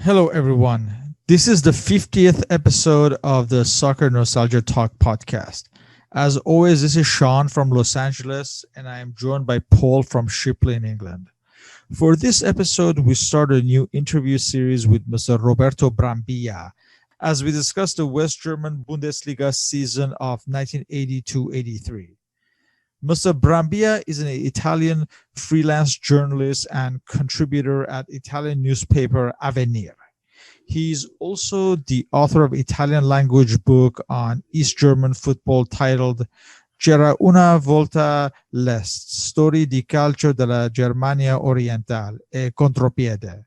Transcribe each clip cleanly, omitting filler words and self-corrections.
Hello, everyone. This is the 50th episode of the Soccernostalgia Talk Podcast. As always, this is Sean from Los Angeles, and I am joined by Paul from Shipley in England. For this episode, we start a new interview series with Mr. Roberto Brambilla as we discuss the West German Bundesliga season of 1982-83. Mr. Brambilla is an Italian freelance journalist and contributor at Italian newspaper Avvenire. He's also the author of Italian language book on East German football titled C'era una volta l'Est, Storie di calcio dalla Germania orientale, e-Contropiede.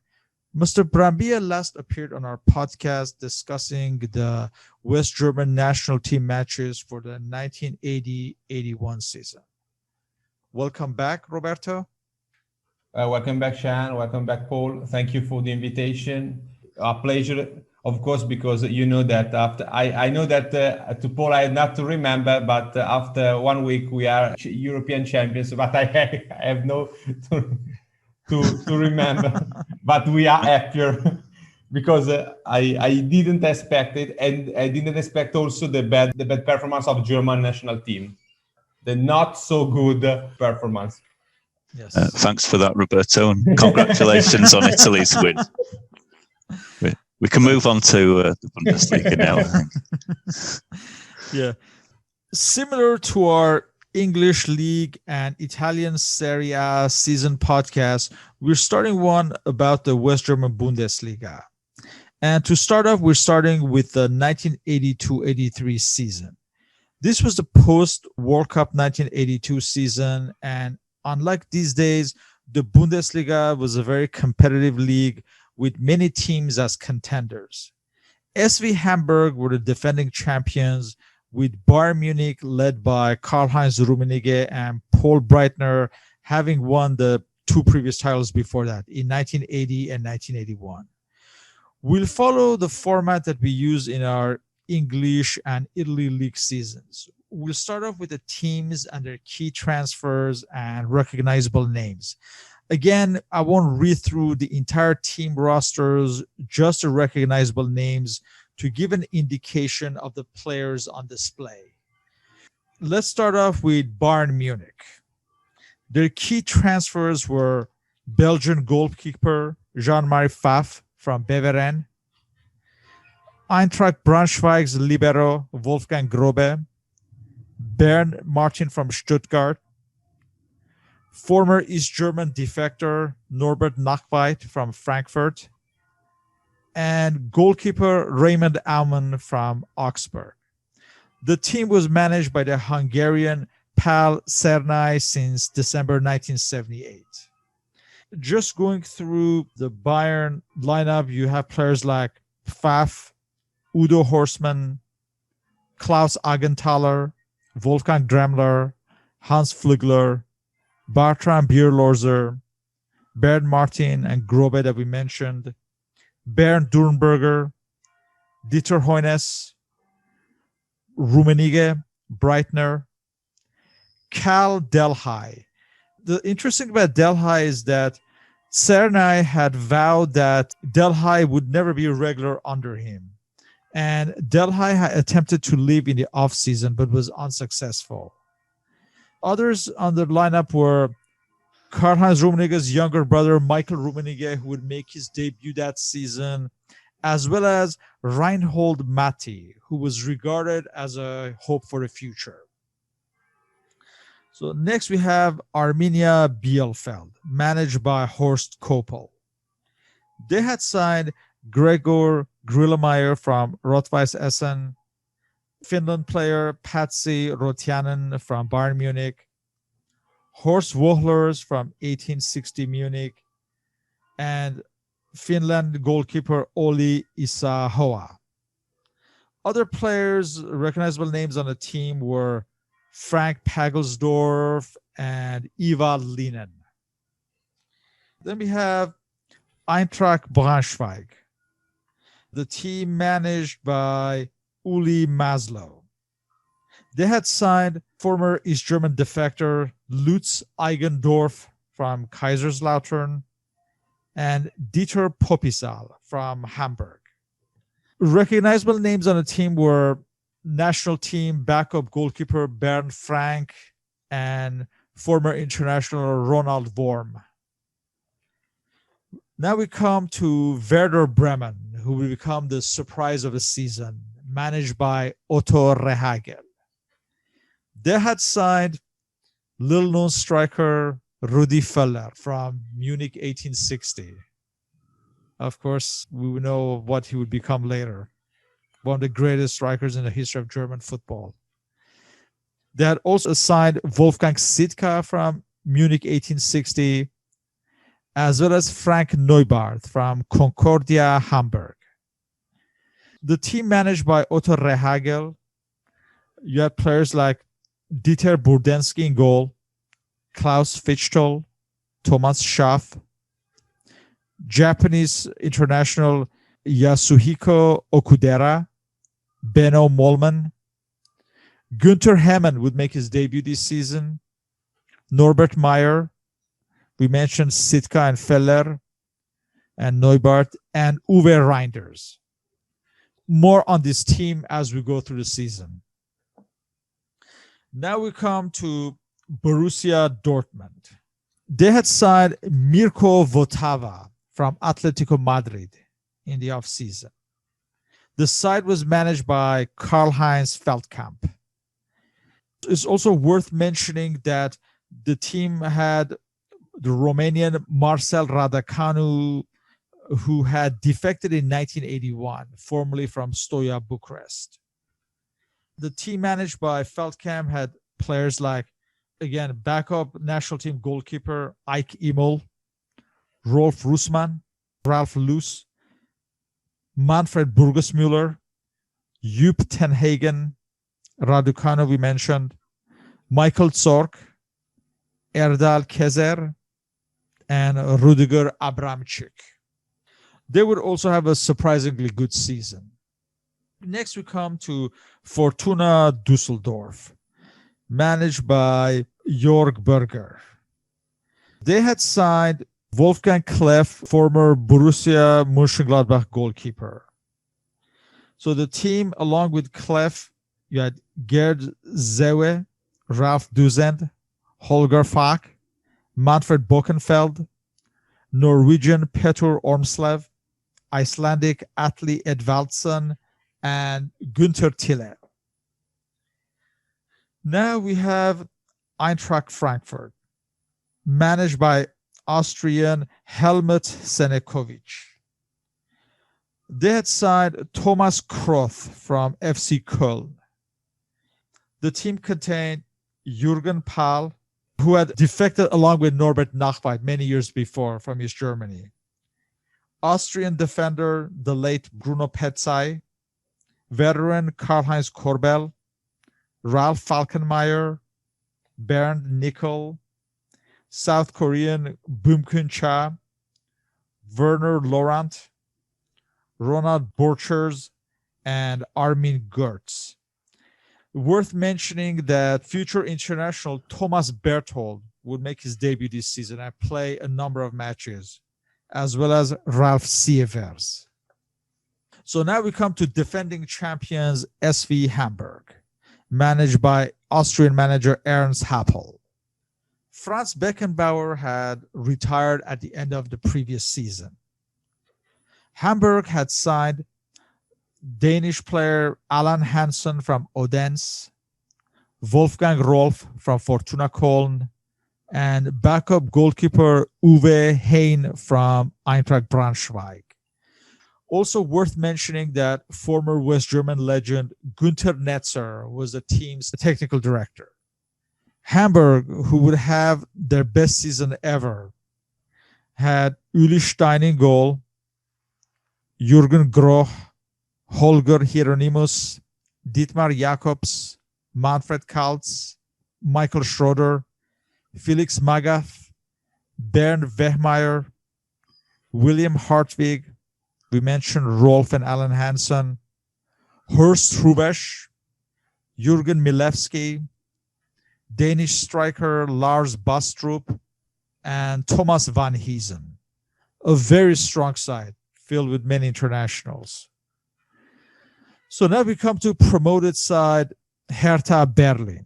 Mr. Brambilla last appeared on our podcast discussing the West German national team matches for the 1980-81 season. Welcome back, Roberto. Welcome back, Sean. Welcome back, Paul. Thank you for the invitation. A pleasure, of course, because you know that I know that to Paul I have not to remember, but after 1 week we are European champions, but I have no to remember. But we are happier because I didn't expect it, and I didn't expect also the bad performance of German national team, the not so good performance. Yes. Thanks for that, Roberto, and congratulations on Italy's win. We can move on to the Bundesliga now, I think. Yeah. Similar to our English League and Italian Serie A season podcast, we're starting one about the West German Bundesliga. And to start off, we're starting with the 1982-83 season. This was the post-World Cup 1982 season, and unlike these days, the Bundesliga was a very competitive league with many teams as contenders. SV Hamburg were the defending champions, with Bayern Munich led by Karl-Heinz Rummenigge and Paul Breitner having won the two previous titles before that in 1980 and 1981. We'll follow the format that we use in our English and Italy League seasons. We'll start off with the teams and their key transfers and recognizable names. Again, I won't read through the entire team rosters, just the recognizable names to give an indication of the players on display. Let's start off with Bayern Munich. Their key transfers were Belgian goalkeeper Jean-Marie Pfaff from Beveren, Eintracht Braunschweig's libero Wolfgang Grobe, Bernd Martin from Stuttgart, former East German defector Norbert Nachweit from Frankfurt, and goalkeeper Raymond Aumann from Augsburg. The team was managed by the Hungarian Pál Cernay since December 1978. Just going through the Bayern lineup, you have players like Pfaff, Udo Horstmann, Klaus Augenthaler, Wolfgang Dremmler, Hans Flügler, Bartram Bierlorzer, Bernd Martin and Grobe that we mentioned, Bernd Durnberger, Dieter Hoeneß, Rummenigge, Breitner, Karl Delhey. The interesting about Delhey is that Cernay had vowed that Delhey would never be a regular under him. And Delhey had attempted to leave in the offseason but was unsuccessful. Others on the lineup were Karl-Heinz Rummenigge's younger brother, Michael Rummenigge, who would make his debut that season, as well as Reinhold Matti, who was regarded as a hope for the future. So next we have Arminia Bielefeld, managed by Horst Koppel. They had signed Gregor Grillemeyer from Rot-Weiss Essen, Finland player Patsy Rotianen from Bayern Munich, Horst Wohlers from 1860 Munich, and Finland goalkeeper Olli Isahoa. Other players, recognizable names on the team were Frank Pagelsdorf and Eva Linen. Then we have Eintracht Braunschweig, the team managed by Uli Maslow. They had signed former East German defector Lutz Eigendorf from Kaiserslautern and Dieter Popisal from Hamburg. Recognizable names on the team were national team backup goalkeeper Bernd Frank and former international Ronald Worm. Now we come to Werder Bremen, who will become the surprise of the season, managed by Otto Rehhagel. They had signed little-known striker Rudi Völler from Munich 1860. Of course, we know what he would become later. One of the greatest strikers in the history of German football. They had also signed Wolfgang Sitka from Munich 1860, as well as Frank Neubarth from Concordia Hamburg. The team managed by Otto Rehhagel, you had players like Dieter Burdenski in goal, Klaus Fichtel, Thomas Schaff, Japanese international Yasuhiko Okudera, Benno Mollmann, Günther Hemmen would make his debut this season, Norbert Meyer, we mentioned Sitka and Feller, and Neubarth, and Uwe Reinders. More on this team as we go through the season. Now we come to Borussia Dortmund. They had signed Mirko Votava from Atletico Madrid in the offseason. The side was managed by Karl-Heinz Feldkamp. It's also worth mentioning that the team had the Romanian Marcel Radacanu, who had defected in 1981, formerly from Stoia Bucharest. The team managed by Feldkamp had players like, again, backup national team goalkeeper Ike Immel, Rolf Russmann, Ralf Luss, Manfred Burgesmüller, Jupp Tenhagen, Raducanu we mentioned, Michael Zorc, Erdal Kezer, and Rudiger Abramczyk. They would also have a surprisingly good season. Next we come to Fortuna Dusseldorf, managed by Jörg Berger. They had signed Wolfgang Kleff, former Borussia Mönchengladbach goalkeeper. So the team, along with Kleff, you had Gerd Zewe, Ralf Duzend, Holger Falk, Manfred Bockenfeld, Norwegian Petur Ormslev, Icelandic Atli Edvaldsson, and Günther Tille. Now we have Eintracht Frankfurt, managed by Austrian Helmut Senekovic. They had signed Thomas Kroth from FC Köln. The team contained Jürgen Pahl, who had defected along with Norbert Nachweit many years before from East Germany. Austrian defender, the late Bruno Petzai, veteran Karl-Heinz Korbel, Ralf Falkenmeyer, Bernd Nickel, South Korean Bum-Kun Cha, Werner Laurent, Ronald Borchers, and Armin Gertz. Worth mentioning that future international Thomas Berthold would make his debut this season and play a number of matches, as well as Ralf Sievers. So now we come to defending champions SV Hamburg, managed by Austrian manager Ernst Happel. Franz Beckenbauer had retired at the end of the previous season. Hamburg had signed Danish player Allan Hansen from Odense, Wolfgang Rolf from Fortuna Köln, and backup goalkeeper Uwe Hein from Eintracht Braunschweig. Also worth mentioning that former West German legend Günther Netzer was the team's technical director. Hamburg, who would have their best season ever, had Uli Stein in goal, Jürgen Groh, Holger Hieronymus, Dietmar Jacobs, Manfred Kaltz, Michael Schroeder, Felix Magath, Bernd Wehmeyer, William Hartwig, we mentioned Rolf and Alan Hansen, Horst Hrubesch, Jürgen Milewski, Danish striker Lars Bastrup, and Thomas van Heesen. a very strong side filled with many internationals. So now we come to promoted side Hertha Berlin.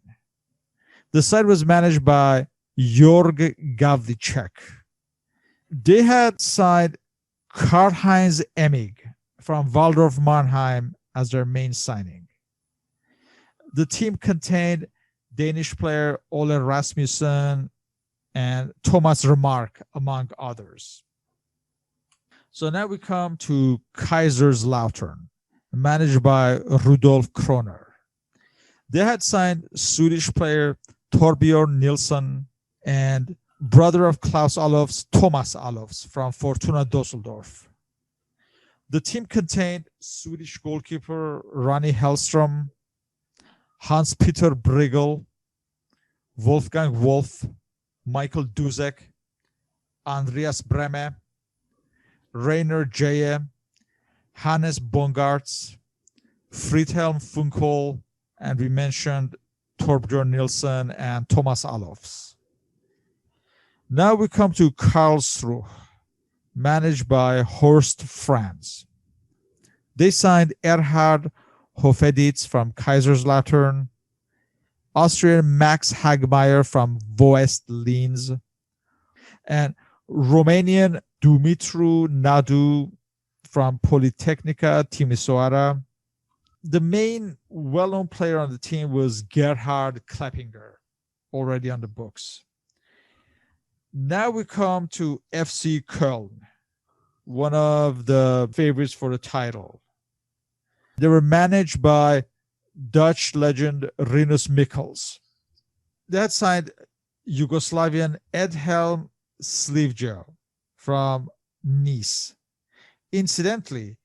The side was managed by Jörg Gavlicek. They had signed Karl-Heinz Emmig from Waldorf Mannheim as their main signing. The team contained Danish player Ole Rasmussen and Thomas Remark, among others. So now we come to Kaiserslautern, managed by Rudolf Kroner. They had signed Swedish player Torbjörn Nilsson and brother of Klaus Allofs, Thomas Allofs from Fortuna Dusseldorf. The team contained Swedish goalkeeper Ronny Hellström, Hans-Peter Brigel, Wolfgang Wolf, Michael Duzek, Andreas Bremme, Rainer Jeje, Hannes Bongartz, Friedhelm Funkel, and we mentioned Torbjörn Nilsson and Thomas Allofs. Now we come to Karlsruhe, managed by Horst Franz. They signed Erhard Hofeditz from Kaiserslautern, Austrian Max Hagmeier from Voest Linz, and Romanian Dumitru Nadu from Politehnica Timisoara. The main well-known player on the team was Gerhard Kleppinger, already on the books. Now we come to FC Köln, one of the favorites for the title. They were managed by Dutch legend Rinus Michels. They had signed Yugoslavian Edhelm Slivjo from Nice. Incidentally,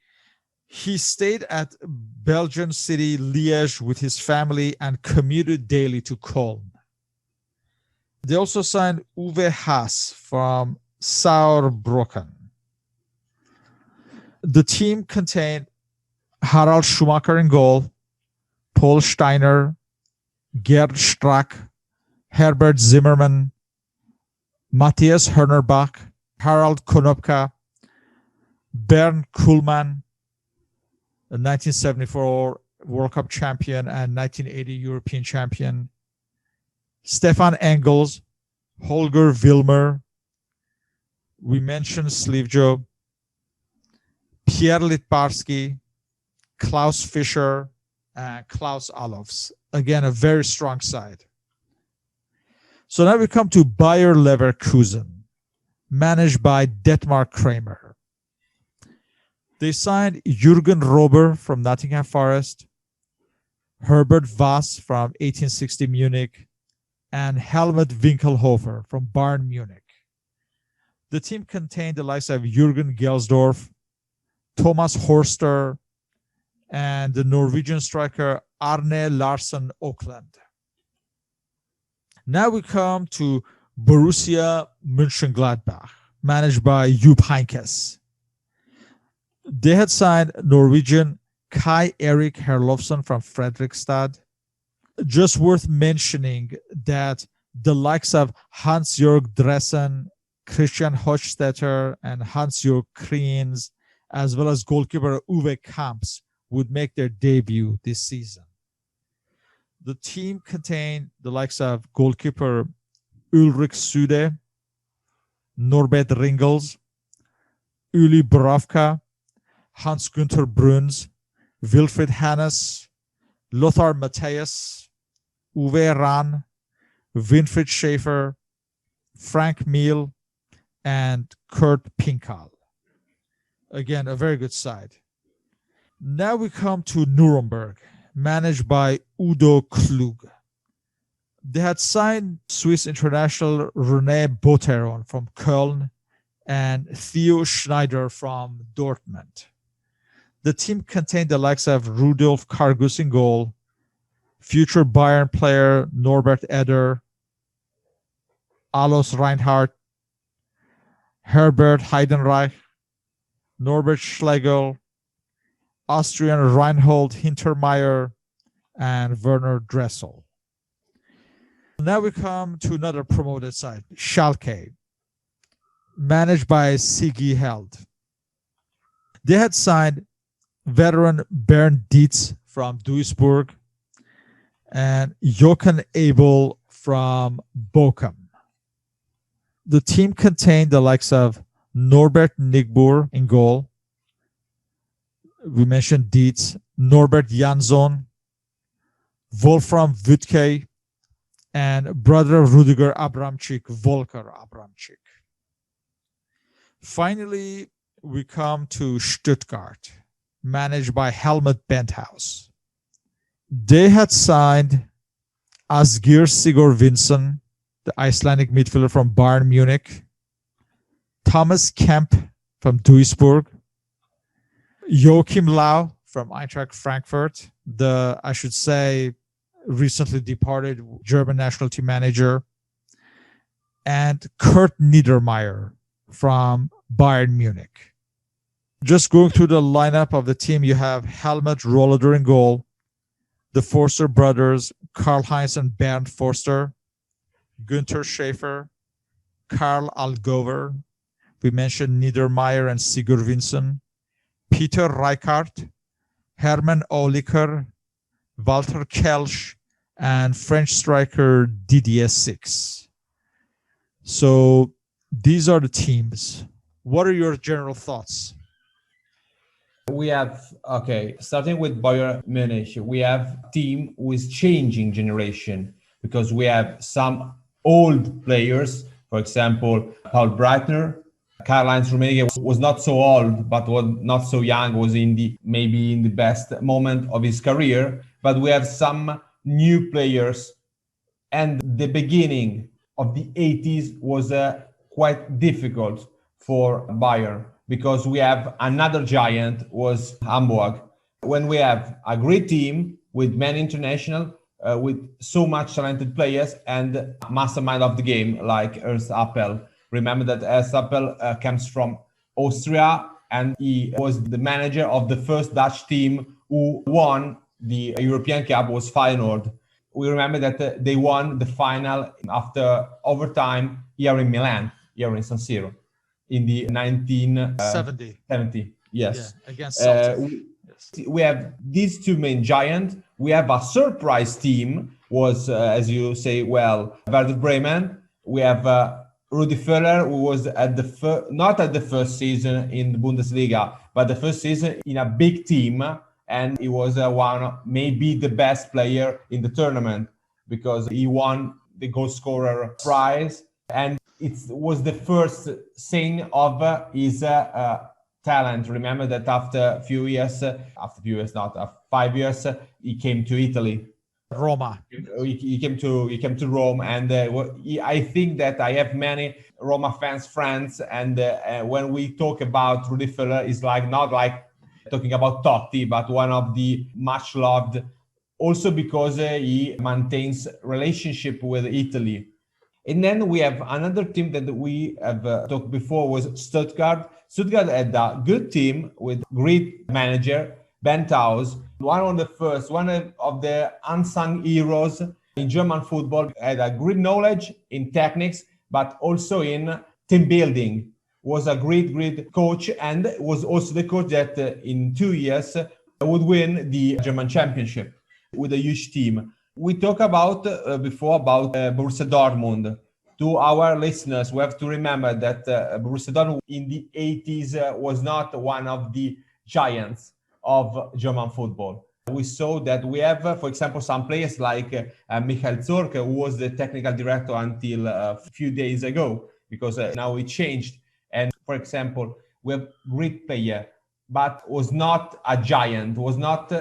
he stayed at Belgian city Liège with his family and commuted daily to Köln. They also signed Uwe Haas from Saarbrücken. The team contained Harald Schumacher in goal, Paul Steiner, Gerd Strack, Herbert Zimmermann, Matthias Hörnerbach, Harald Konopka, Bernd Kuhlmann, a 1974 World Cup champion and 1980 European champion, Stefan Engels, Holger Wilmer, we mentioned Slivjo, Pierre Litbarski, Klaus Fischer, and Klaus Allofs. Again, a very strong side. So now we come to Bayer Leverkusen, managed by Detmar Kramer. They signed Jürgen Rober from Nottingham Forest, Herbert Voss from 1860 Munich, and Helmut Winkelhofer from Bayern Munich. The team contained the likes of Jürgen Gelsdorf, Thomas Horster, and the Norwegian striker Arne Larsen Oakland. Now we come to Borussia Mönchengladbach, managed by Jupp Heynckes. They had signed Norwegian Kai Erik Herlofsson from Fredrikstad. Just worth mentioning that the likes of Hans-Jörg Dressen, Christian Hochstetter, and Hans-Jörg Kriens, as well as goalkeeper Uwe Kamps, would make their debut this season. The team contained the likes of goalkeeper Ulrich Sude, Norbert Ringels, Uli Borovka, Hans-Günther Bruns, Wilfried Hannes, Lothar Matthäus, Uwe Rahn, Winfried Schäfer, Frank Miel, and Kurt Pinkal. Again, a very good side. Now we come to Nuremberg, managed by Udo Klug. They had signed Swiss international René Boteron from Köln and Theo Schneider from Dortmund. The team contained the likes of Rudolf Kargus in goal, future Bayern player Norbert Eder, Alois Reinhardt, Herbert Heidenreich, Norbert Schlegel, Austrian Reinhold Hintermeyer, and Werner Dressel. Now we come to another promoted side, Schalke. managed by Sigi Held. They had signed veteran Bernd Dietz from Duisburg and Jochen Abel from Bochum. The team contained the likes of Norbert Nigbur in goal. We mentioned Dietz, Norbert Jansson, Wolfram Wütke, and brother Rudiger Abramczyk, Volker Abramczyk. Finally, we come to Stuttgart, managed by Helmut Benthaus. They had signed Asgir Sigurvinsson, the Icelandic midfielder from Bayern Munich, Thomas Kemp from Duisburg, Joachim Lau from Eintracht Frankfurt, I should say, recently departed German national team manager, and Kurt Niedermeyer from Bayern Munich. Just going through the lineup of the team, you have Helmut Rolleder in goal, the Forster brothers, Karl-Heinz and Bernd Forster, Günther Schäfer, Karl Algover, we mentioned Niedermeyer and Sigurvinsson, Peter Reichardt, Hermann Oliker, Walter Kelsch, and French striker Didier Six. So these are the teams. What are your general thoughts? We have, starting with Bayern Munich, we have a team with changing generation because we have some old players, for example, Paul Breitner. Karl-Heinz Rummenigge was not so old, but was not so young, was maybe in the best moment of his career. But we have some new players, and the beginning of the 80s was quite difficult for Bayern because we have another giant, was Hamburg. When we have a great team with many international, with so much talented players and mastermind of the game like Ernst Appel. Remember that Ernst Appel comes from Austria, and he was the manager of the first Dutch team who won the European Cup, was Feyenoord. We remember that they won the final after overtime here in Milan, here in San Siro, in the 1970. Yes. Yeah, against Celtic. We have these two main giants. We have a surprise team, was, as you say, Werder Bremen. We have Rudi Völler, who was not at the first season in the Bundesliga, but the first season in a big team. And he was maybe the best player in the tournament because he won the goal scorer prize. And it was the first sign of his talent. Remember that after 5 years, he came to Italy. Roma. He came to Rome, and I think that I have many Roma friends, and when we talk about Rudi Völler, it's not like talking about Totti, but one of the much loved, also because he maintains relationship with Italy. And then we have another team that we have talked before, was Stuttgart. Stuttgart had a good team with great manager, Benthaus, one of the unsung heroes in German football, had a great knowledge in techniques, but also in team building. Was a great coach, and was also the coach that in 2 years would win the German championship with a huge team. We talked about before about Borussia Dortmund. To our listeners, we have to remember that Borussia Dortmund in the 80s was not one of the giants of German football. We saw that we have, for example, some players like Michael Zorc, who was the technical director until a few days ago, because now it changed. And for example, we have great player, but was not a giant, was not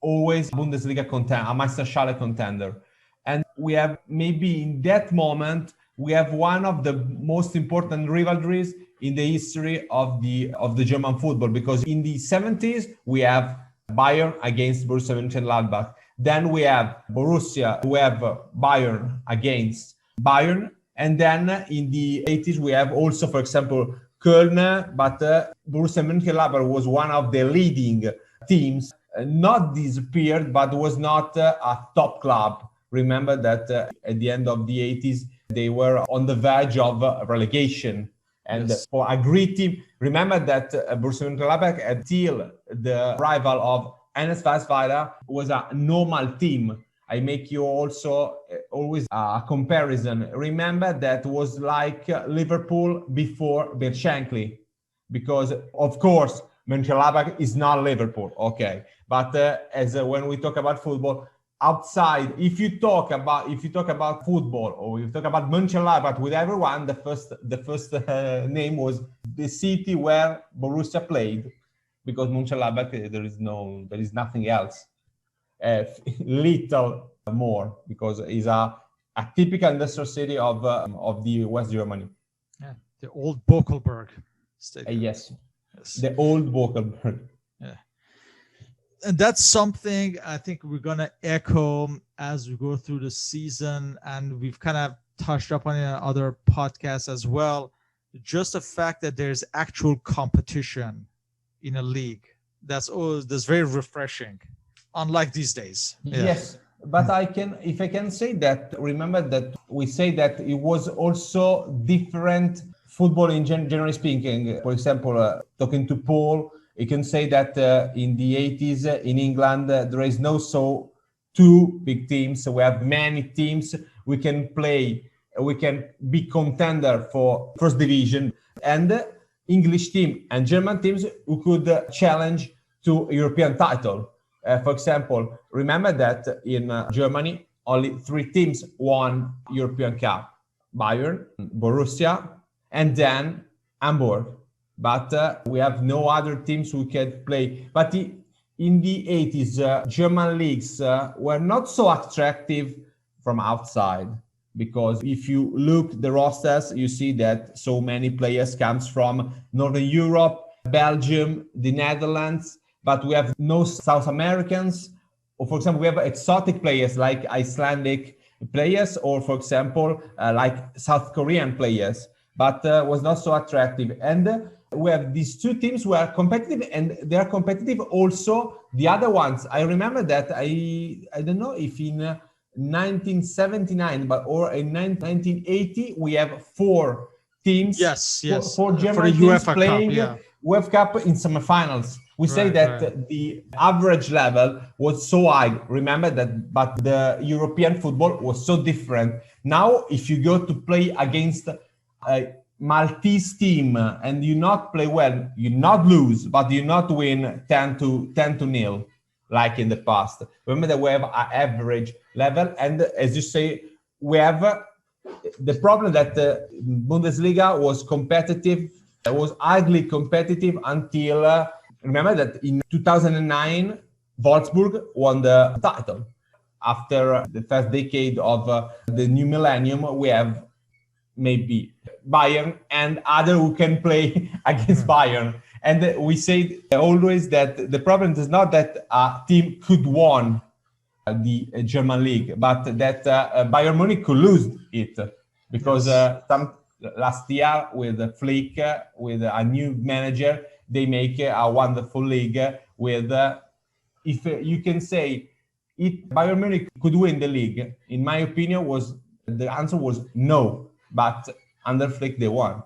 always Bundesliga contender, a Meisterschale contender. And we have maybe in that moment, we have one of the most important rivalries in the history of the German football, because in the 70s, we have Bayern against Borussia Mönchengladbach. Then we have Borussia, we have Bayern against Bayern. And then in the 80s, we have also, for example, Köln, but Borussia Mönchengladbach was one of the leading teams, not disappeared, but was not a top club. Remember that at the end of the 80s, they were on the verge of relegation. And Yes. for a great team, remember that Borussia Mönchengladbach, until the arrival of Enes Weisweiler, was a normal team. I make you also always a comparison. Remember that was like Liverpool before Berchankli, because of course Mönchengladbach is not Liverpool, okay? But as when we talk about football, outside, if you talk about football, or you talk about Mönchengladbach with everyone, the first name was the city where Borussia played, because Mönchengladbach there is nothing else. Little more, because it's a typical industrial city of the West Germany. Yeah, the old Bokelberg stadium. Yes, the old Bokelberg. Yeah. And that's something I think we're going to echo as we go through the season. And we've kind of touched up on it in other podcasts as well. Just the fact that there's actual competition in a league. That's very refreshing, unlike these days. Yeah. Yes. But if I can say that, remember that we say that it was also different football in generally speaking. For example, talking to Paul, you can say that in the 80s in England, there is no two big teams. So we have many teams. We can be contender for first division, and English team and German teams who could challenge to European title. For example, remember that in Germany, only 3 teams won European Cup: Bayern, Borussia, and then Hamburg. But we have no other teams who can play. But in the 80s, German leagues were not so attractive from outside, because if you look the rosters, you see that so many players comes from Northern Europe, Belgium, the Netherlands, but we have no South Americans. Or for example, we have exotic players like Icelandic players, or for example, like South Korean players, but was not so attractive. And we have these 2 teams who are competitive, and they are competitive also the other ones. I remember that I don't know if in 1979 or in 1980 we have 4 teams. Yes. Four German for the teams UEFA playing Cup, yeah. UEFA Cup in semifinals. We say that the average level was so high. Remember that, but the European football was so different. Now, if you go to play against a Maltese team and you not play well, you not lose, but you not win 10-0 like in the past. Remember that we have an average level, and as you say, we have the problem that the Bundesliga was competitive, was ugly competitive until remember that in 2009 Wolfsburg won the title. After the first decade of the new millennium, we have maybe Bayern and other who can play against Bayern. And we say always that the problem is not that a team could win the German league, but that Bayern Munich could lose it, because last year with Flick, with a new manager, they make a wonderful league with, if you can say, if Bayern Munich could win the league, in my opinion, the answer was no. But under Flick, they won.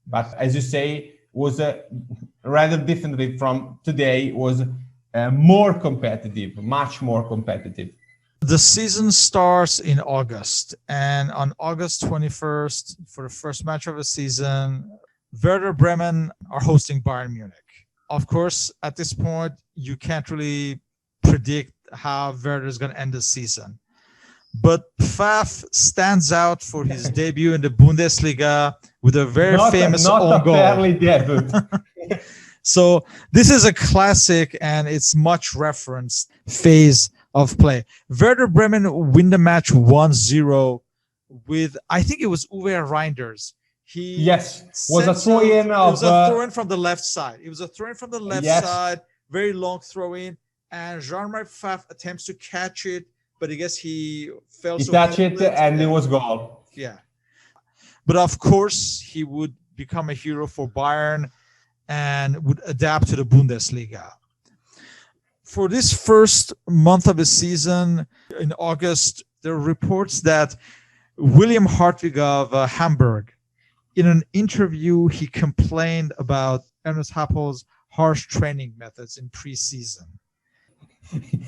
But as you say, was rather differently from today, was more competitive, much more competitive. The season starts in August, and on August 21st, for the first match of the season, Werder Bremen are hosting Bayern Munich. Of course, at this point, you can't really predict how Werder is going to end the season. But Pfaff stands out for his debut in the Bundesliga with a very famous own goal. So this is a classic, and it's much referenced phase of play. Werder Bremen win the match 1-0 with, I think it was Uwe Reinders. Was a throw-in. It was a throw-in from the left side. It was a throw-in from the left side, very long throw-in, and Jean-Marie Pfaff attempts to catch it, but I guess he fell. He touched it, and it was goal. Yeah. But of course, he would become a hero for Bayern and would adapt to the Bundesliga. For this first month of the season, in August, there are reports that William Hartwig of Hamburg In an interview, he complained about Ernest Happel's harsh training methods in preseason.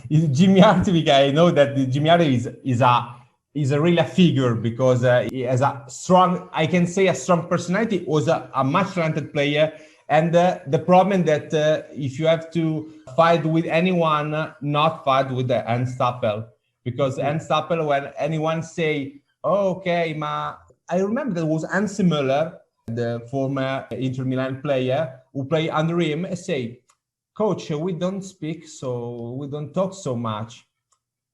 Jimmy Hartwig, I know that Jimmy Hartwig is a real figure because he has a strong, I can say a strong personality, was a much talented player. And the problem that if you have to fight with anyone, not fight with the Ernst Happel, because Ernst Happel, when anyone say, oh, okay, I remember there was Hans Müller, the former Inter Milan player who played under him, and say, coach, we don't speak, so we don't talk so much.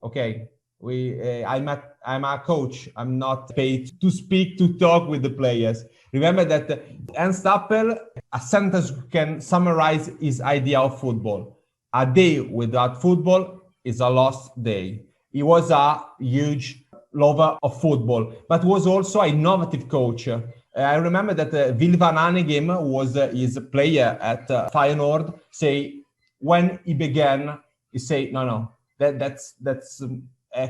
Okay, I'm a coach. I'm not paid to speak, to talk with the players. Remember that Ernst Happel, a sentence can summarize his idea of football. A day without football is a lost day. He was a huge lover of football, but was also an innovative coach. I remember that Will van Hanegem was his player at Feyenoord. Say when he began, he say no, that's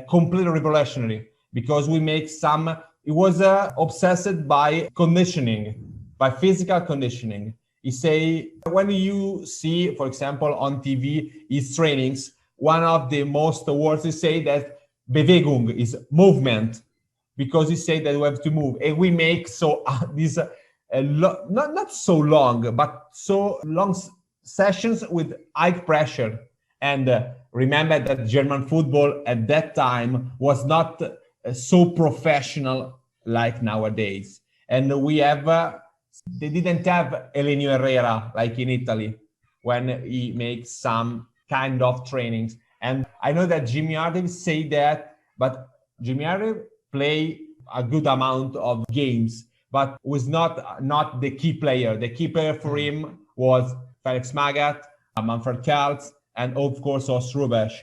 completely revolutionary because we make some. He was obsessed by conditioning, by physical conditioning. He say when you see, for example, on TV his trainings, one of the most words he say that Bewegung is movement. Because he said that we have to move, and we make so these not so long, but so long sessions with high pressure. And remember that German football at that time was not so professional like nowadays. And we have they didn't have Elenio Herrera like in Italy when he makes some kind of trainings. And I know that Jimmy Hartwig say that, but Jimmy Hartwig play a good amount of games, but was not the key player. The key player for him was Felix Magath, Manfred Kaltz, and of course Horst Hrubesch.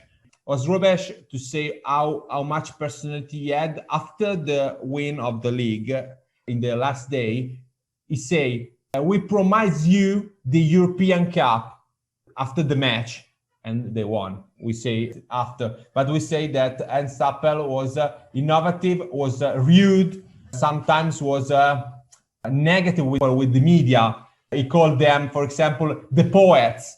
Horst Hrubesch, to say how much personality he had after the win of the league in the last day, he say, we promise you the European Cup after the match. And they won. We say after, but we say that Ernst Happel was innovative, was rude, sometimes was negative with the media. He called them, for example, the poets.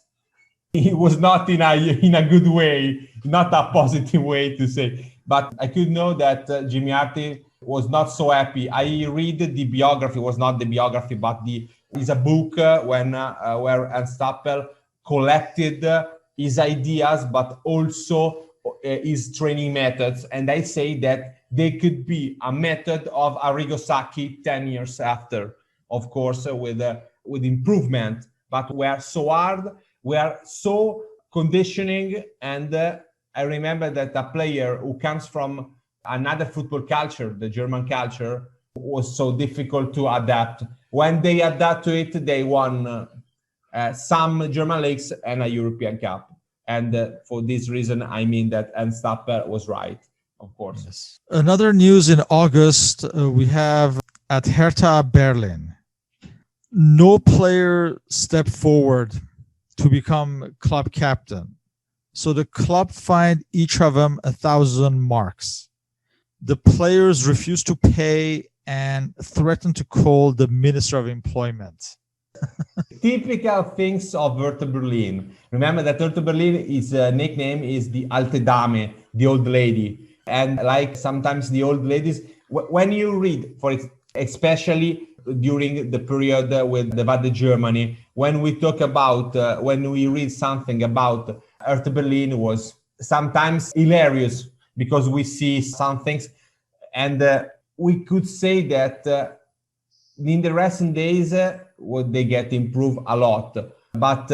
He was not in a good way, not a positive way to say. But I could know that Jimmy Hartwig was not so happy. I read the biography, was not the biography, but is a book where Ernst Happel collected his ideas, but also his training methods. And I say that they could be a method of Arrigo Sacchi 10 years after, of course, with improvement. But we are so hard, we are so conditioning. And I remember that a player who comes from another football culture, the German culture, was so difficult to adapt. When they adapt to it, they won some German leagues and a European Cup. And for this reason, I mean that Ernst Happel was right, of course. Yes. Another news in August, we have at Hertha Berlin. No player stepped forward to become club captain. So the club fined each of them 1,000 marks. The players refused to pay and threatened to call the Minister of Employment. Typical things of Hertha Berlin. Remember that Hertha Berlin is nickname is the Alte Dame, the old lady. And like sometimes the old ladies, when you read, especially during the period with the W.Germany, when we talk about, when we read something about Hertha Berlin, was sometimes hilarious because we see some things. And we could say that in the recent days, they get improved a lot. But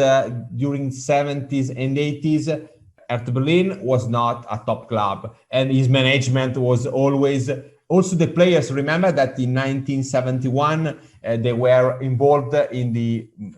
during 70s and 80s, Hertha Berlin was not a top club. And his management was always... Also, the players, remember that in 1971, they were involved in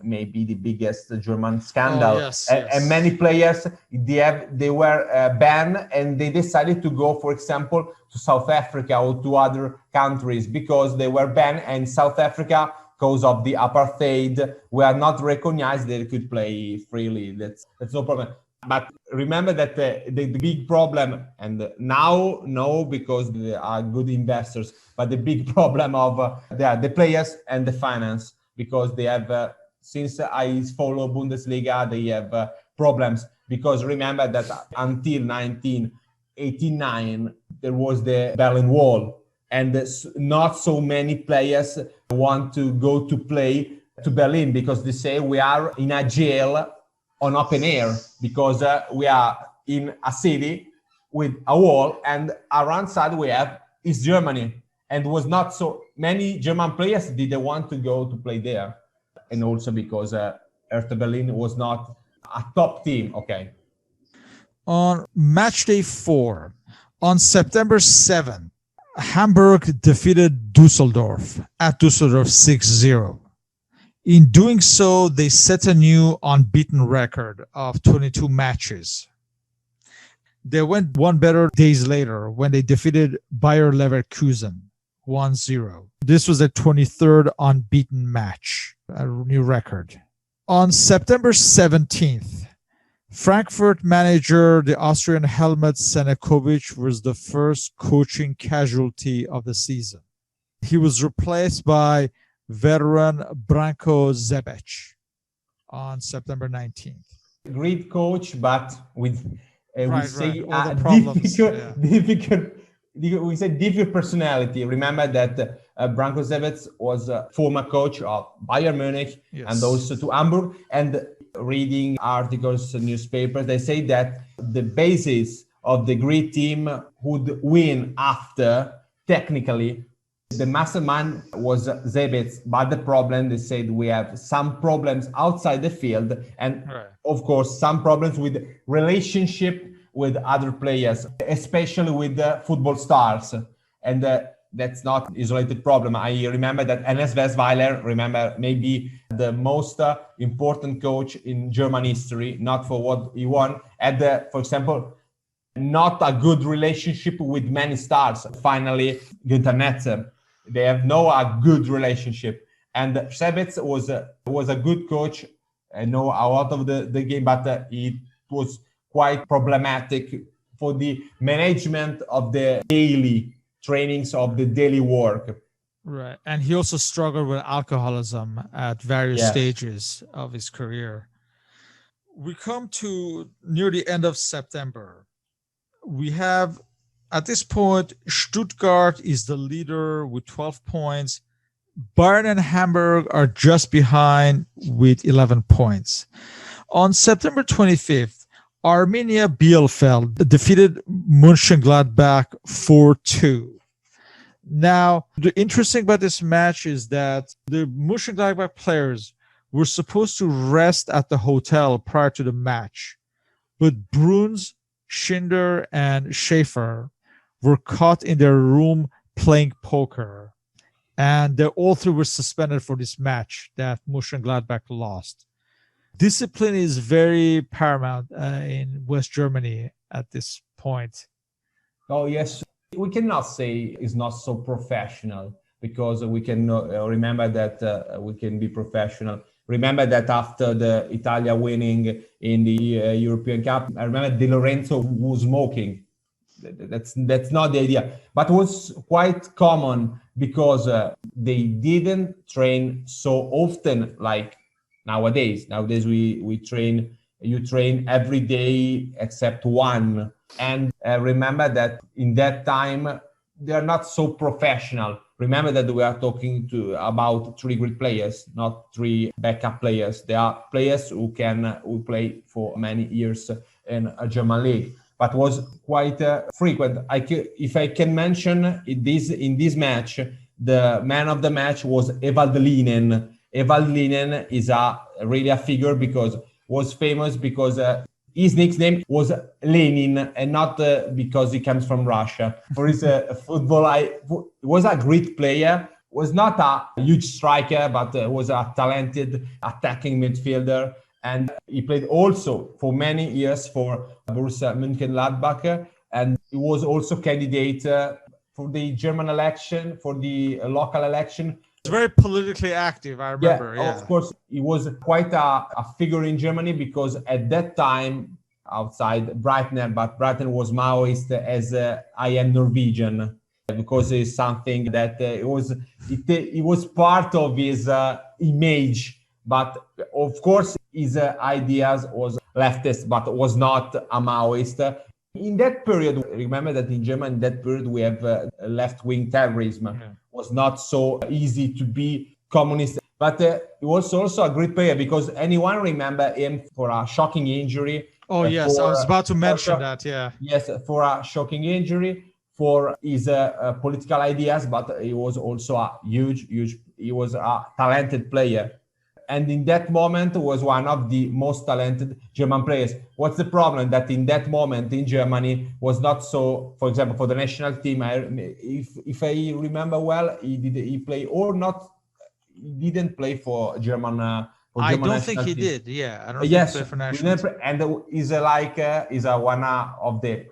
maybe the biggest German scandal. Oh, yes. And many players, they were banned, and they decided to go, for example, to South Africa or to other countries because they were banned. And South Africa, because of the apartheid, were not recognized. They could play freely. That's no problem. But remember that the big problem, and now no, because they are good investors, but the big problem of the players and the finance, because they have, since I follow Bundesliga, they have problems. Because remember that until 1989, there was the Berlin Wall, and not so many players want to go to play to Berlin because they say we are in a jail on open air, because we are in a city with a wall, and around side we have East Germany, and was not so many German players didn't want to go to play there, and also because Hertha Berlin was not a top team. Okay. On match day 4, on September 7th, Hamburg defeated Dusseldorf at Dusseldorf 6-0. In doing so, they set a new unbeaten record of 22 matches. They went one better days later when they defeated Bayer Leverkusen 1-0. This was their 23rd unbeaten match, a new record. On September 17th, Frankfurt manager, the Austrian Helmut Senekovic, was the first coaching casualty of the season. He was replaced by veteran Branko Zebec on September 19th. Great coach, but with difficult personality. Remember that Branko Zebec was a former coach of Bayern Munich, yes, and also to Hamburg. And reading articles in newspapers, they say that the basis of the great team would win after, technically, the mastermind was Zebec, but the problem, they said, we have some problems outside the field, and of course some problems with relationship with other players, especially with the football stars. And that's not isolated problem. I remember that Ernest Westweiler, maybe the most important coach in German history, not for what he won, had, for example, not a good relationship with many stars. Finally, Günther Netzer. They have a good relationship. And Zebec was a good coach, know a lot of the game, but it was quite problematic for the management of the daily trainings, of the daily work. Right. And he also struggled with alcoholism at various stages of his career. We come to near the end of September. We have, at this point, Stuttgart is the leader with 12 points. Bayern and Hamburg are just behind with 11 points. On September 25th, Arminia Bielefeld defeated Mönchengladbach 4-2. Now, the interesting about this match is that the Mönchengladbach players were supposed to rest at the hotel prior to the match, but Bruns, Schinder, and Schaefer were caught in their room playing poker, and they all three were suspended for this match that Mönchengladbach lost. Discipline is very paramount in West Germany at this point. Oh, yes. We cannot say it's not so professional, because we can remember that we can be professional. Remember that after the Italia winning in the European Cup, I remember Di Lorenzo was smoking. That's not the idea. But it was quite common because they didn't train so often like nowadays. Nowadays we train, you train every day except one. And remember that in that time, they are not so professional. Remember that we are talking about three great players, not three backup players. They are players who play for many years in a German league, but was quite frequent. If I can mention in this match, the man of the match was Ewald Linen. Ewald Linen is really a figure because was famous because his nickname was Lenin, and not because he comes from Russia. For his football, he was a great player. Was not a huge striker, but was a talented attacking midfielder. And he played also for many years for Borussia Mönchengladbach. And he was also candidate for the German election, for the local election. He's very politically active, I remember. Yeah, of course. He was quite a figure in Germany because at that time, outside Breitner, but Breitner was Maoist as I am Norwegian, because it's something that it was part of his image. But of course, his ideas was leftist, but was not a Maoist. In that period, remember that in Germany, in that period, we have left-wing terrorism. Yeah. It was not so easy to be communist. But it was also a great player, because anyone remember him for a shocking injury. Oh, yes, I was about to mention that, yeah. Yes, for a shocking injury, for his political ideas, but he was also a he was a talented player. And in that moment was one of the most talented German players. What's the problem? That in that moment in Germany was not so, for example, for the national team, if I remember well, he played or not, he didn't play for German I don't think he did. Yeah, I don't think he played for national team. And he's one of the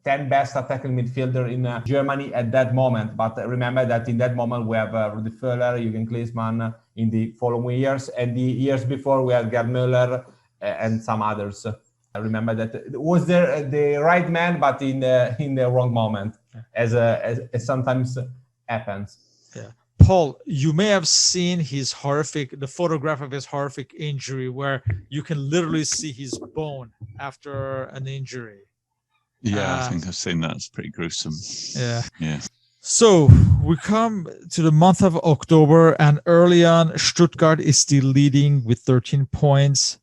10 best attacking midfielder in Germany at that moment. But remember that in that moment we have Rudi Völler, Jürgen Klinsmann in the following years, and the years before we had Gerd Müller and some others. I remember that was the right man, but in the wrong moment, as sometimes happens. Yeah. Paul, you may have seen the photograph of his horrific injury, where you can literally see his bone after an injury. Yeah, I think I've seen that. It's pretty gruesome. Yeah. So we come to the month of October, and early on, Stuttgart is still leading with 13 points.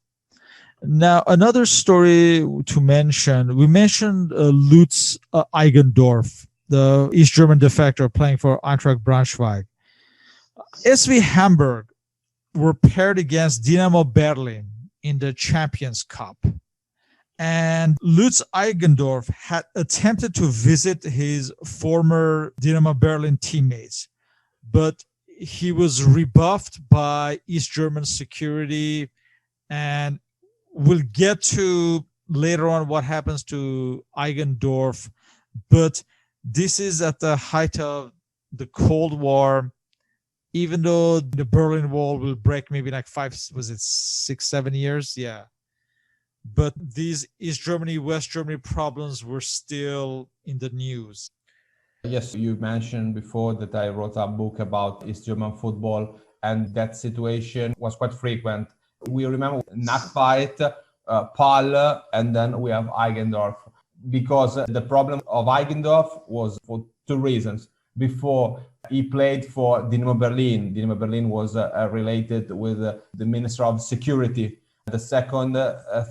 Now, another story to mention, we mentioned Lutz Eigendorf, the East German defector playing for Eintracht Braunschweig. SV Hamburg were paired against Dynamo Berlin in the Champions Cup. And Lutz Eigendorf had attempted to visit his former Dynamo Berlin teammates, but he was rebuffed by East German security. And we'll get to later on what happens to Eigendorf. But this is at the height of the Cold War. Even though the Berlin Wall will break maybe like 6, 7 years? Yeah. But these East Germany, West Germany problems were still in the news. Yes, you mentioned before that I wrote a book about East German football, and that situation was quite frequent. We remember Nachweit, Pahl, and then we have Eigendorf. Because the problem of Eigendorf was for two reasons. Before, he played for Dynamo Berlin. Dynamo Berlin was related with the Minister of Security. The second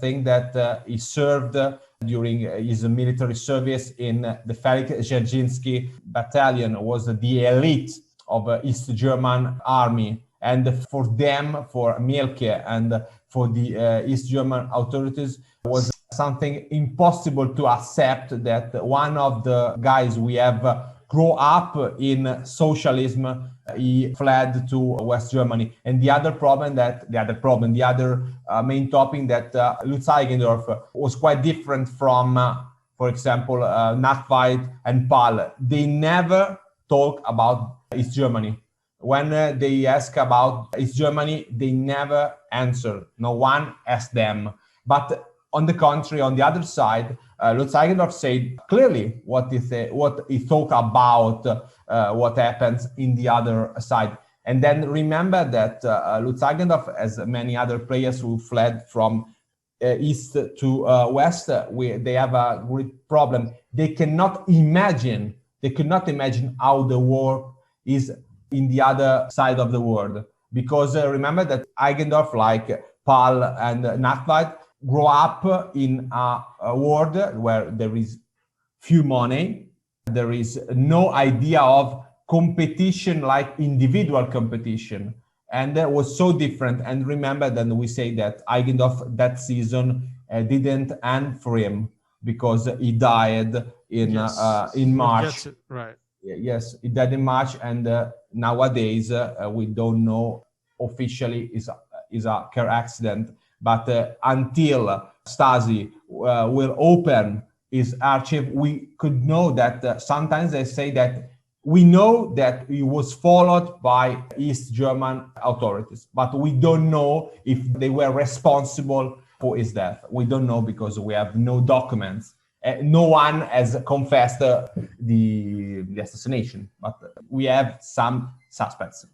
thing that he served during his military service in the Felix Dzerzhinsky battalion, was the elite of East German army. And for them, for Mielke and for the East German authorities, was something impossible to accept that one of the guys we have grow up in socialism, he fled to West Germany. And the other main topic that Lutz Eigendorf was quite different from, for example, Nachweit and Pahl. They never talk about East Germany. When they ask about East Germany, they never answer. No one asked them. But on the contrary, on the other side, Lutz Eigendorf said clearly what he thought about what happens in the other side. And then remember that Lutz Eigendorf, as many other players who fled from east to west, they have a great problem. They cannot imagine how the war is in the other side of the world. Because remember that Eigendorf, like Pahl and Nachweit, grow up in a world where there is few money, there is no idea of competition like individual competition, and that was so different. And remember that we say that Eigendorf that season didn't end for him because he died in March. Right. Yes, he died in March, and nowadays we don't know officially is a car accident. But until Stasi will open his archive, we could know that sometimes they say that we know that he was followed by East German authorities, but we don't know if they were responsible for his death. We don't know because we have no documents. No one has confessed the assassination, but we have some suspects.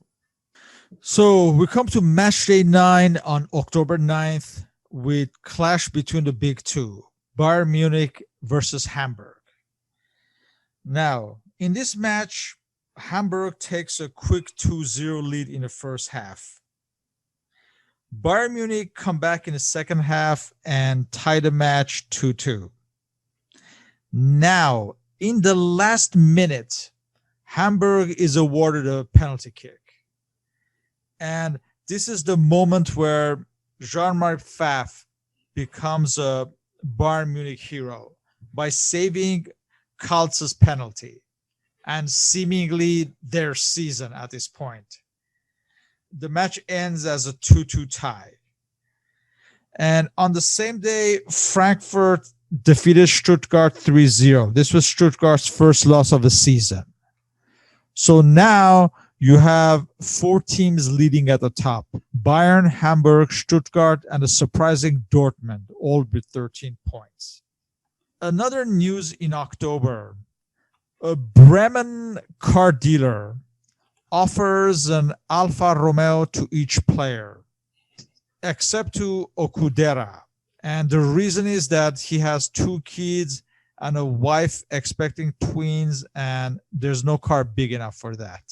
So we come to match day 9 on October 9th with clash between the big two, Bayern Munich versus Hamburg. Now, in this match, Hamburg takes a quick 2-0 lead in the first half. Bayern Munich come back in the second half and tie the match 2-2. Now, in the last minute, Hamburg is awarded a penalty kick. And this is the moment where Jean-Marc Pfaff becomes a Bayern Munich hero by saving Kaltz's penalty and seemingly their season at this point. The match ends as a 2-2 tie. And on the same day, Frankfurt defeated Stuttgart 3-0. This was Stuttgart's first loss of the season. So now you have 4 teams leading at the top: Bayern, Hamburg, Stuttgart, and a surprising Dortmund, all with 13 points. Another news in October: a Bremen car dealer offers an Alfa Romeo to each player, except to Okudera. And the reason is that he has 2 kids and a wife expecting twins, and there's no car big enough for that.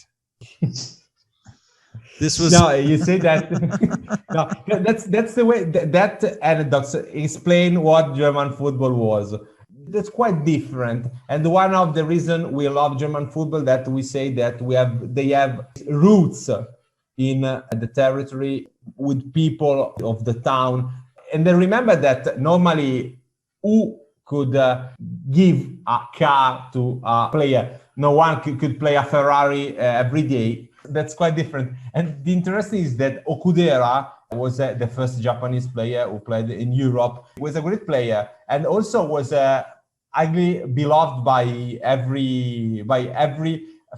This was no, you say that. No, that's the way that anecdotes explain what German football was. That's quite different, and one of the reasons we love German football that we say that they have roots in the territory with people of the town. And then remember that normally who could give a car to a player? No one could play a Ferrari every day. That's quite different. And the interesting is that Okudera was the first Japanese player who played in Europe. He was a great player and also was highly beloved by every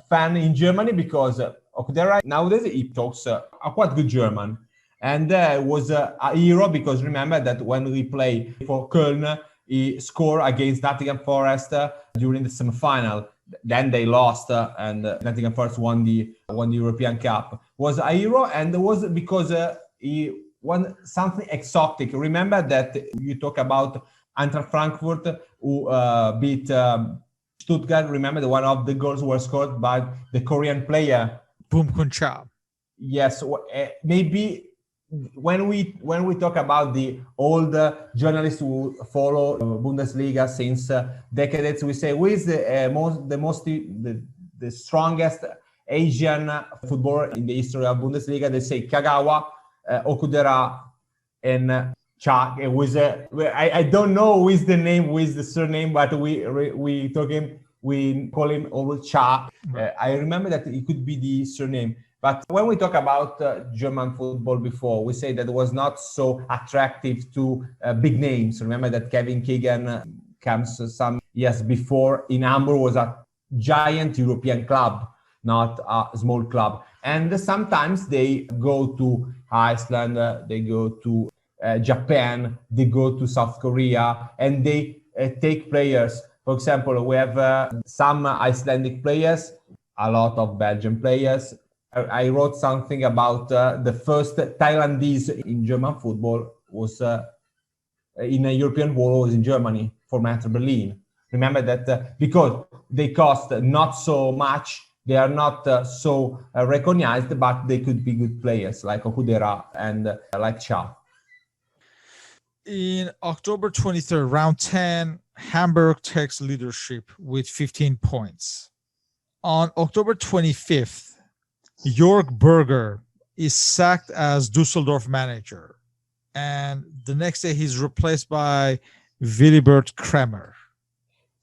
fan in Germany because Okudera nowadays he talks a quite good German. And was a hero because remember that when we play for Köln, he scored against Nottingham Forest during the semi-final. Then they lost and Nottingham Forest won the European Cup. Was a hero and it was because he won something exotic. Remember that you talk about Eintracht Frankfurt who beat Stuttgart. Remember that one of the goals were scored by the Korean player Boom Kun Cha. Yes, maybe. When we talk about the old journalists who follow Bundesliga since decades, we say who is the strongest Asian footballer in the history of Bundesliga. They say Kagawa, Okudera, and Cha. I don't know who is the name, who is the surname, but we call him always Cha. I remember that it could be the surname. But when we talk about German football before, we say that it was not so attractive to big names. Remember that Kevin Keegan comes some years before in Hamburg was a giant European club, not a small club. And sometimes they go to Iceland, they go to Japan, they go to South Korea, and they take players. For example, we have some Icelandic players, a lot of Belgian players. I wrote something about the first Thailandese in German football was in a European war was in Germany for Hertha Berlin. Remember that because they cost not so much, they are not so recognized, but they could be good players like Okudera and like Cha. In October 23rd, round 10, Hamburg takes leadership with 15 points. On October 25th, Jörg Berger is sacked as Dusseldorf manager. And the next day, he's replaced by Willibert Kremer.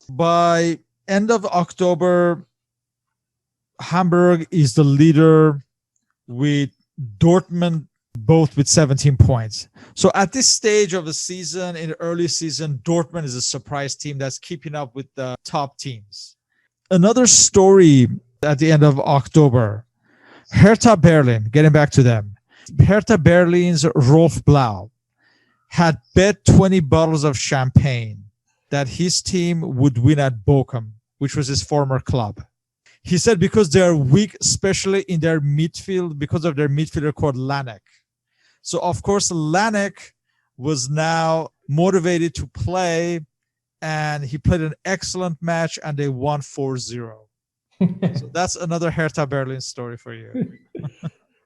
By end of October, Hamburg is the leader with Dortmund both with 17 points. So at this stage of the season, in the early season, Dortmund is a surprise team that's keeping up with the top teams. Another story at the end of October, Hertha Berlin, getting back to them. Hertha Berlin's Rolf Blau had bet 20 bottles of champagne that his team would win at Bochum, which was his former club. He said because they are weak, especially in their midfield, because of their midfielder called Lanek. So, of course, Lanek was now motivated to play, and he played an excellent match, and they won 4-0. So that's another Hertha Berlin story for you.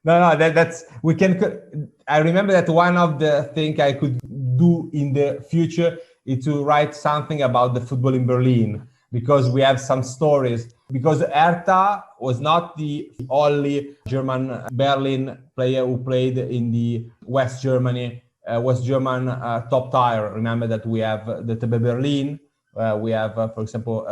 That's we can. I remember that one of the things I could do in the future is to write something about the football in Berlin, because we have some stories. Because Hertha was not the only German Berlin player who played in the West German top tier. Remember that we have the TB Berlin. We have, for example,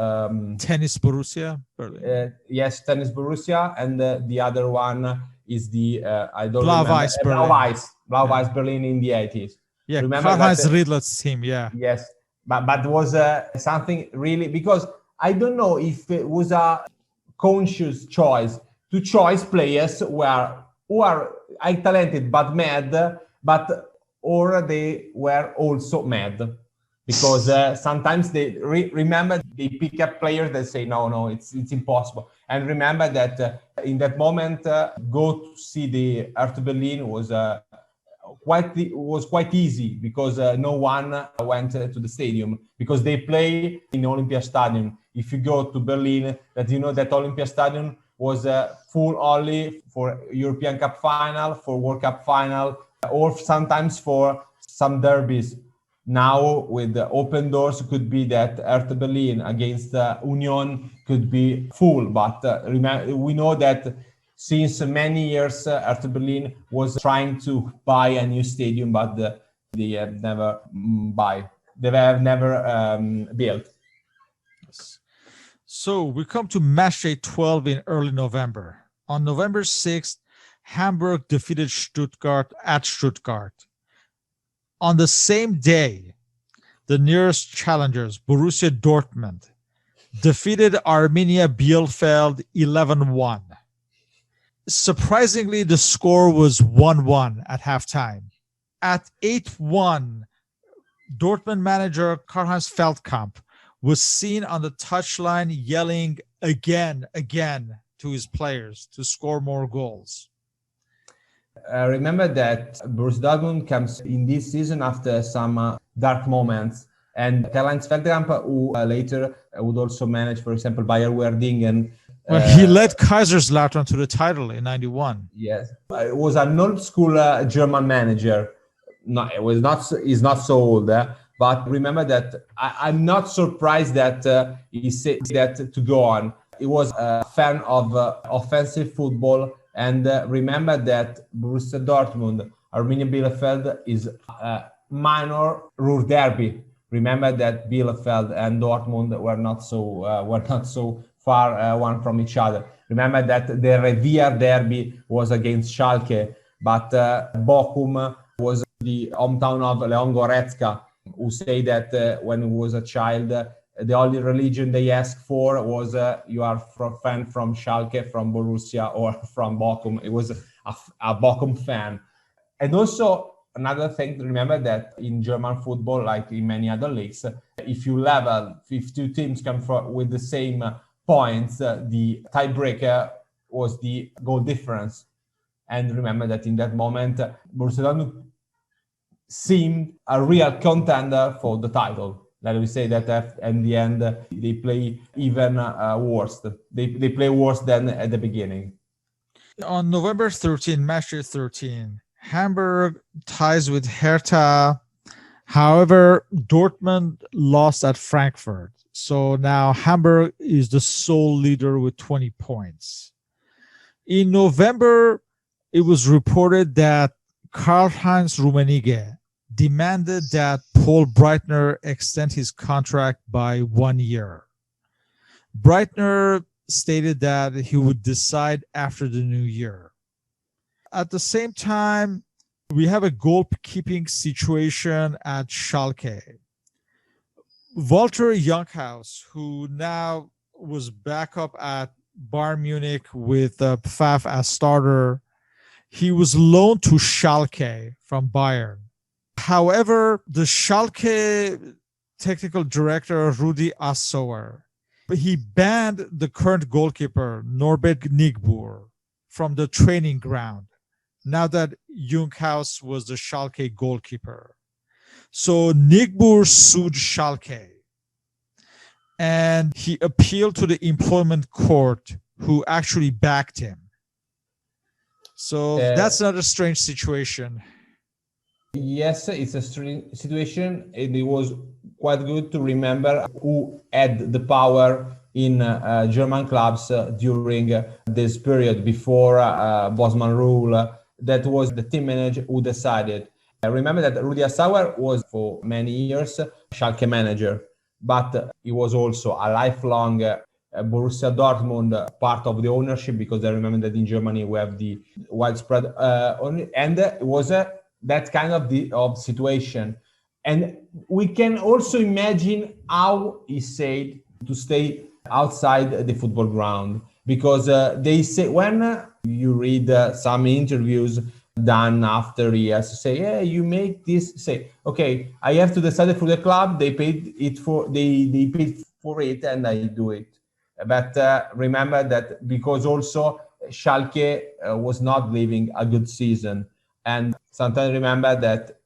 Tennis Borussia Berlin. Yes, Tennis Borussia, and the other one is the Blau-Weiß Berlin. Blau-Weiß Berlin in the 80s. Yeah, remember Karl-Heinz Riedler's team. Yeah. Yes, but was something really, because I don't know if it was a conscious choice to choose players who are talented but mad, or they were also mad. Because sometimes they remember they pick up players that say no, it's impossible. And remember that in that moment, go to see the Hertha Berlin was quite easy, because no one went to the stadium, because they play in Olympia Stadium. If you go to Berlin, that you know that Olympia Stadium was full only for European Cup final, for World Cup final, or sometimes for some derbies. Now, with the open doors, it could be that Hertha Berlin against Union could be full. But we know that since many years, Hertha Berlin was trying to buy a new stadium, but they have never built. So we come to match day 12 in early November. On November 6th, Hamburg defeated Stuttgart at Stuttgart. On the same day, the nearest challengers, Borussia Dortmund, defeated Arminia Bielefeld 11-1. Surprisingly, the score was 1-1 at halftime. At 8-1, Dortmund manager Karl-Heinz Feldkamp was seen on the touchline yelling again to his players to score more goals. Remember that Borussia Dortmund comes in this season after some dark moments, and Karl-Heinz Feldkamp, who later would also manage, for example, Bayer Werdingen. He led Kaiserslautern to the title in '91. Yes, it was an old school German manager. No, he's not so old, but remember that I'm not surprised that he said that to go on. He was a fan of offensive football. And remember that Borussia Dortmund, Arminia Bielefeld is a minor Ruhr derby. Remember that Bielefeld and Dortmund were not so far one from each other. Remember that the Revier derby was against Schalke, but Bochum was the hometown of Leon Goretzka, who say that when he was a child, the only religion they asked for was you are a fan from Schalke, from Borussia, or from Bochum. It was a Bochum fan. And also another thing to remember, that in German football, like in many other leagues, if two teams come with the same points, the tiebreaker was the goal difference. And remember that in that moment, Borussia Dortmund seemed a real contender for the title. Let me say that in the end, they play even worse. They play worse than at the beginning. On November 13, match day 13, Hamburg ties with Hertha. However, Dortmund lost at Frankfurt. So now Hamburg is the sole leader with 20 points. In November, it was reported that Karl-Heinz Rummenigge demanded that Paul Breitner extend his contract by 1 year. Breitner stated that he would decide after the new year. At the same time, we have a goalkeeping situation at Schalke. Walter Younghaus, who now was back up at Bayern Munich with Pfaff as starter, he was loaned to Schalke from Bayern. However, the Schalke technical director, Rudi Assauer, he banned the current goalkeeper, Norbert Nigbur, from the training ground now that Junghaus was the Schalke goalkeeper. So Nigbur sued Schalke, and he appealed to the employment court, who actually backed him. So that's another strange situation. Yes, it's a strange situation. It was quite good to remember who had the power in German clubs during this period before Bosman rule. That was the team manager who decided. I remember that Rudi Assauer was for many years Schalke manager, but he was also a lifelong Borussia Dortmund part of the ownership, because I remember that in Germany we have the widespread and it was that kind of situation. And we can also imagine how he said to stay outside the football ground, because they say, when you read some interviews done after years, say, yeah, you make this, say, okay, I have to decide for the club, they paid for it and I do it. But remember that, because also Schalke was not living a good season, and sometimes remember that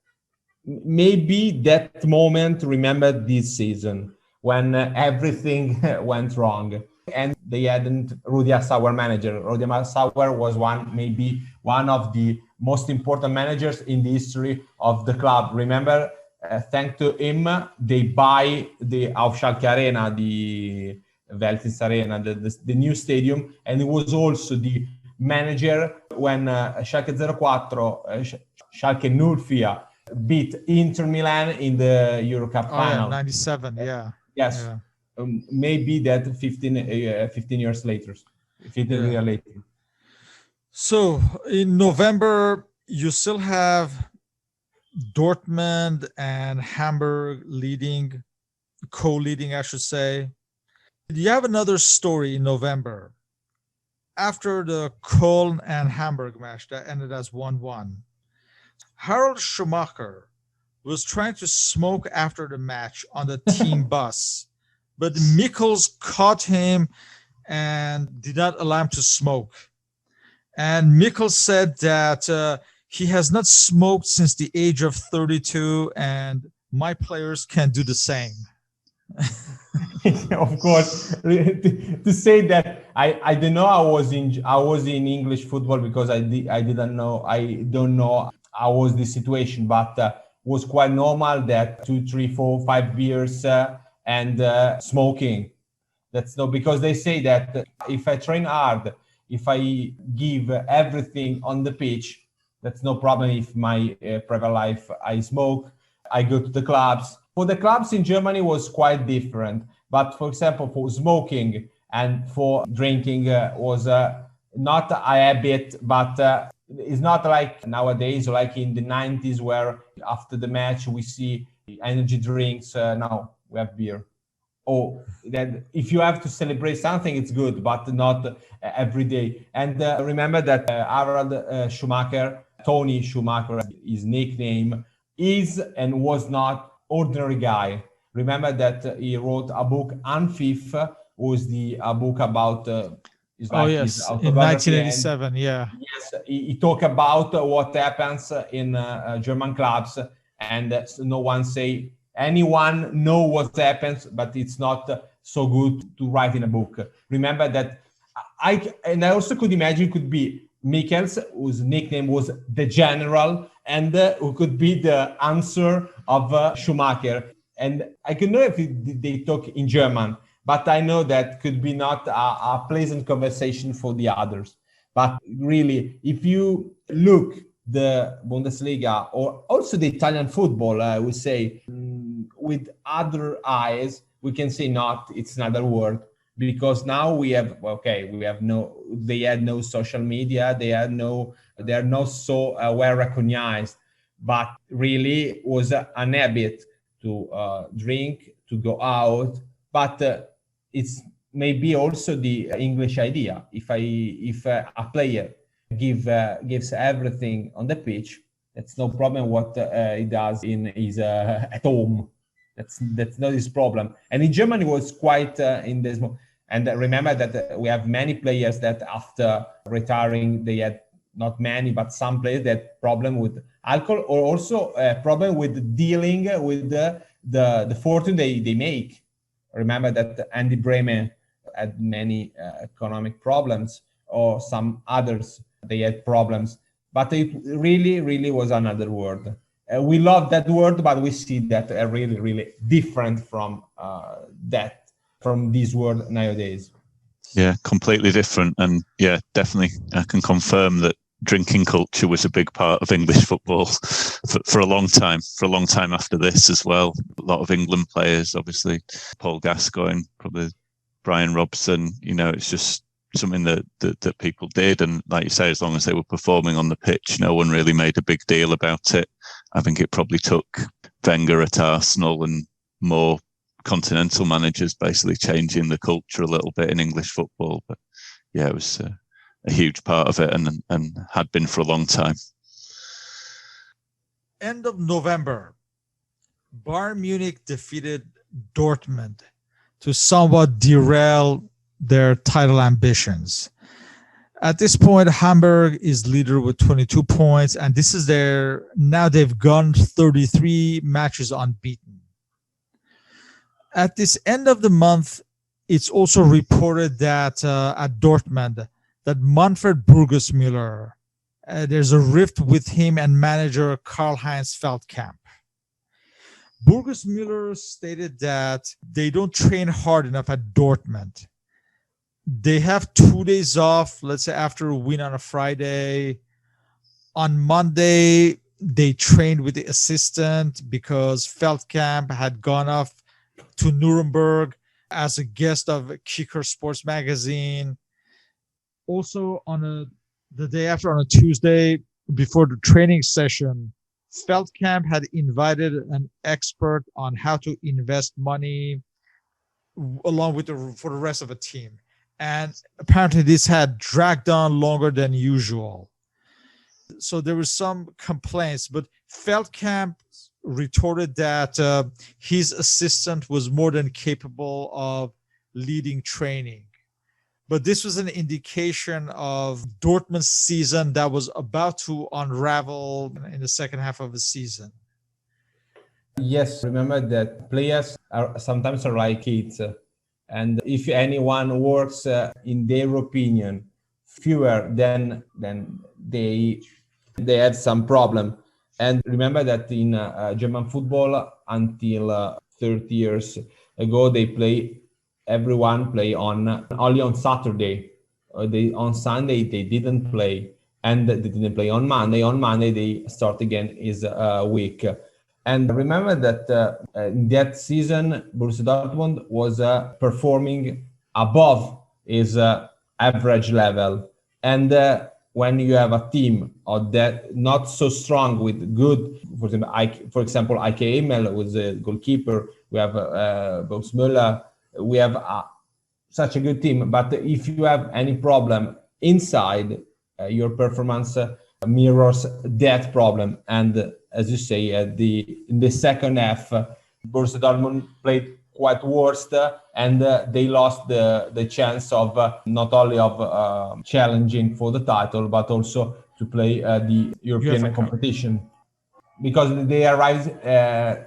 maybe that moment, remember this season when everything went wrong, and they hadn't Rudi Assauer manager. Rudi Assauer was maybe one of the most important managers in the history of the club. Remember, thanks to him, they buy the Schalke Arena, the Veltis Arena, the new stadium, and he was also the manager when Schalke 04, Schalke 04 beat Inter Milan in the Euro Cup final. 97, yeah. Yes, yeah. Maybe that 15 years later, 15 years later. So in November, you still have Dortmund and Hamburg co-leading, I should say. You have another story in November. After the Köln and Hamburg match that ended as 1-1, Harald Schumacher was trying to smoke after the match on the team bus, but Michels caught him and did not allow him to smoke. And Michels said that he has not smoked since the age of 32, and my players can do the same. Of course, to say that I don't know. I was in English football, because I don't know how was the situation, but was quite normal that 2, 3, 4, 5 beers and smoking. That's no, because they say that if I train hard, if I give everything on the pitch, that's no problem. If my private life I smoke, I go to the clubs. For the clubs in Germany was quite different. But for example, for smoking and for drinking was not a habit, but it's not like nowadays, like in the 90s, where after the match we see energy drinks. Now we have beer. Or that if you have to celebrate something, it's good, but not every day. And remember that Harald Schumacher, Tony Schumacher, his nickname, is and was not ordinary guy. Remember that he wrote a book, Unfif, was a book about his in 1987, and, yeah. Yes, he talked about what happens in German clubs, and no one say, anyone know what happens, but it's not so good to write in a book. Remember that I also could imagine could be Michels, whose nickname was the General, and who could be the answer of Schumacher. And I can know if they talk in German, but I know that could be not a pleasant conversation for the others. But really, if you look the Bundesliga or also the Italian football, I would say, with other eyes, we can say not, it's another word, because now they had no social media, they are not so well recognized, but really was an habit to drink, to go out. But it's maybe also the English idea. If a player gives everything on the pitch, That's no problem what he does in his at home. That's not his problem. And in Germany was quite in this. And remember that we have many players that after retiring, they had not many, but some players that problem with alcohol, or also a problem with dealing with the fortune they make. Remember that Andy Bremen had many economic problems, or some others, they had problems. But it really, really was another world. We love that word, but we see that really, really different from from this world nowadays. Yeah, completely different. And yeah, definitely I can confirm that drinking culture was a big part of English football for a long time after this as well. A lot of England players, obviously, Paul Gascoigne, probably Brian Robson, it's just something that people did. And like you say, as long as they were performing on the pitch, no one really made a big deal about it. I think it probably took Wenger at Arsenal and more continental managers basically changing the culture a little bit in English football. But yeah, it was a huge part of it and had been for a long time. End of November, Bayern Munich defeated Dortmund to somewhat derail their title ambitions. At this point, Hamburg is leader with 22 points, and this is now they've gone 33 matches unbeaten. At this end of the month, it's also reported that at Dortmund, that Manfred Burgosmüller, there's a rift with him and manager Karl-Heinz Feldkamp. Burgosmüller stated that they don't train hard enough at Dortmund. They have 2 days off, let's say after a win on a Friday. On Monday, they trained with the assistant because Feldkamp had gone off to Nuremberg as a guest of Kicker Sports Magazine. Also, the day after, on a Tuesday, before the training session, Feldkamp had invited an expert on how to invest money along with for the rest of the team. And apparently this had dragged on longer than usual. So there were some complaints, but Feldkamp retorted that his assistant was more than capable of leading training. But this was an indication of Dortmund's season that was about to unravel in the second half of the season. Yes, remember that players sometimes are like kids. And if anyone works in their opinion fewer then they had some problem. And remember that in German football, until 30 years ago, everyone play only on Saturday. On Sunday they didn't play, and they didn't play on Monday. On Monday they start again is a week. And remember that in that season, Borussia Dortmund was performing above his average level. And when you have a team of that not so strong with good, for example, Ike Emel was the goalkeeper. We have Box Müller. We have such a good team. But if you have any problem inside, your performance mirrors that problem. And as you say, in the second half, Borussia Dortmund played quite worst, and they lost the chance of not only of challenging for the title, but also to play the European competition. Because they arrived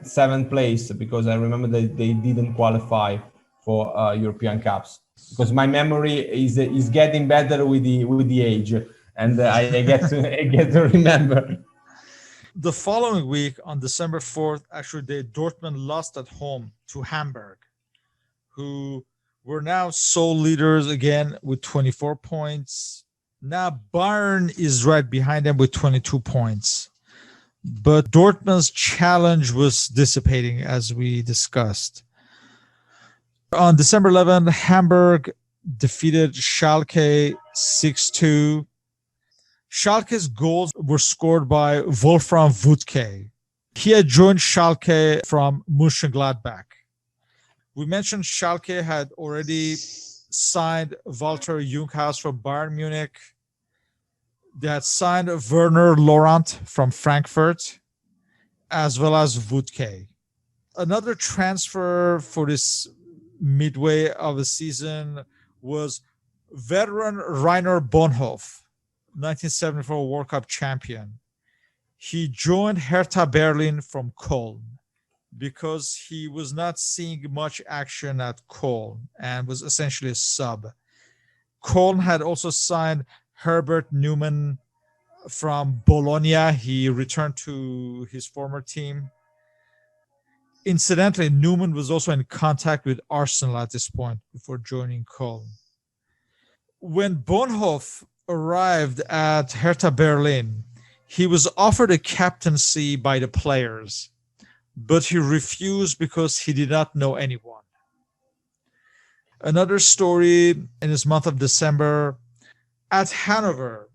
seventh place, because I remember that they didn't qualify for European Cups. Because my memory is getting better with the age, and I get to remember. The following week, on December 4th, actually, Dortmund lost at home to Hamburg, who were now sole leaders again with 24 points. Now Bayern is right behind them with 22 points. But Dortmund's challenge was dissipating, as we discussed. On December 11th, Hamburg defeated Schalke 6-2. Schalke's goals were scored by Wolfram Wuttke. He had joined Schalke from Mönchengladbach. We mentioned Schalke had already signed Walter Junghaus from Bayern Munich. They had signed Werner Laurent from Frankfurt, as well as Wutke. Another transfer for this midway of the season was veteran Rainer Bonhoff, 1974 World Cup champion. He joined Hertha Berlin from Köln because he was not seeing much action at Köln and was essentially a sub. Köln had also signed Herbert Newman from Bologna. He returned to his former team. Incidentally, Newman was also in contact with Arsenal at this point before joining Köln. When Bonhoff arrived at Hertha Berlin, he was offered a captaincy by the players, but he refused because he did not know anyone. Another story in this month of December, at Hanover,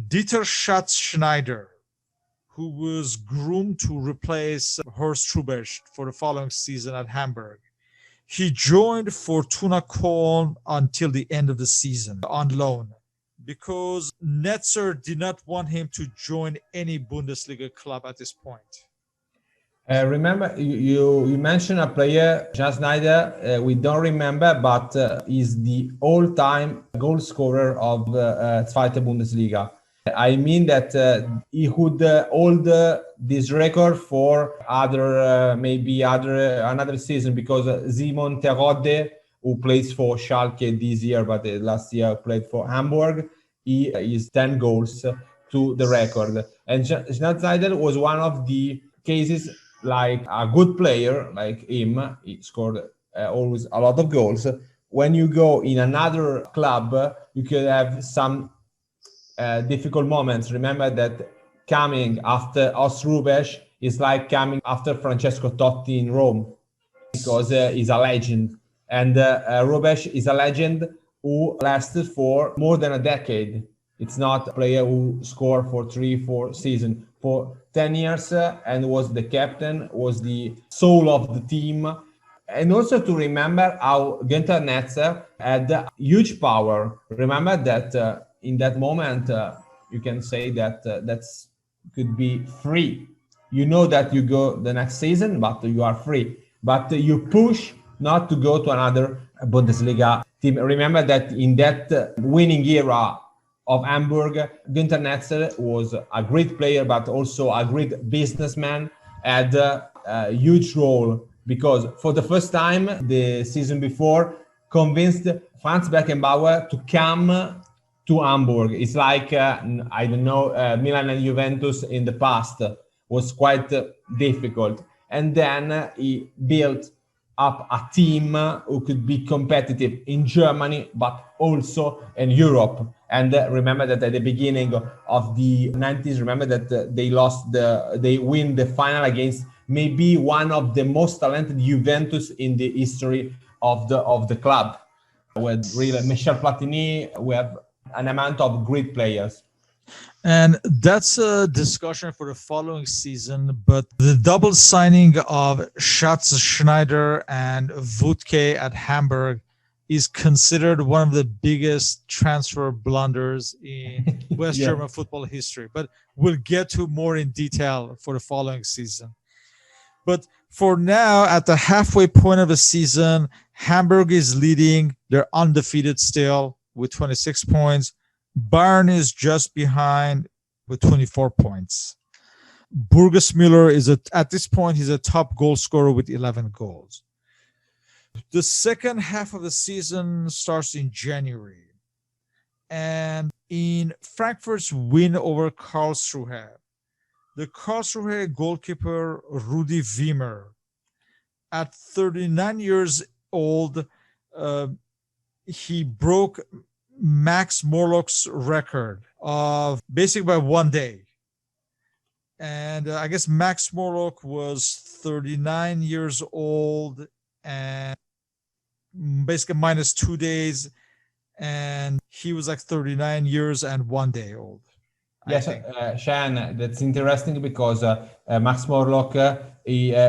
Dieter Schatzschneider, who was groomed to replace Horst Hrubesch for the following season at Hamburg. He joined Fortuna Köln until the end of the season on loan because Netzer did not want him to join any Bundesliga club at this point. Remember, you mentioned a player, Jan Schneider, we don't remember, but is the all-time goal scorer of Zweite Bundesliga. I mean that he could hold this record for another season, because Simon Terodde, who plays for Schalke this year, but last year played for Hamburg, he is 10 goals to the record. And Schneider was one of the cases, like a good player like him, he scored always a lot of goals. When you go in another club, you could have some difficult moments. Remember that coming after Horst Hrubesch is like coming after Francesco Totti in Rome, because he's a legend. And Hrubesch is a legend who lasted for more than a decade. It's not a player who scored for 3-4 seasons, for 10 years, and was the captain, was the soul of the team. And also to remember how Günther Netzer had huge power. Remember that in that moment, you can say that that's could be free. You know that you go the next season, but you are free. But you push not to go to another Bundesliga team. Remember that in that winning era of Hamburg, Günther Netzer was a great player, but also a great businessman, had a huge role, because for the first time the season before convinced Franz Beckenbauer to come to Hamburg. It's like, Milan and Juventus in the past was quite difficult. And then he built up a team who could be competitive in Germany, but also in Europe. And remember that at the beginning of the 90s, remember that they win the final against maybe one of the most talented Juventus in the history of the club. With really Michel Platini, we have an amount of great players. And that's a discussion for the following season. But the double signing of Schatzschneider and Wutke at Hamburg is considered one of the biggest transfer blunders in West German football history. But we'll get to more in detail for the following season. But for now, at the halfway point of the season, Hamburg is leading. They're undefeated still with 26 points. Bayern is just behind with 24 points. Burgesmüller is at this point, he's a top goal scorer with 11 goals. The second half of the season starts in January. And in Frankfurt's win over Karlsruhe, the Karlsruhe goalkeeper Rudi Wiemer, at 39 years old, he broke Max Morlock's record of basically by 1 day. And I guess Max Morlock was 39 years old and basically minus 2 days. And he was like 39 years and 1 day old. Yes, Shan, that's interesting because Max Morlock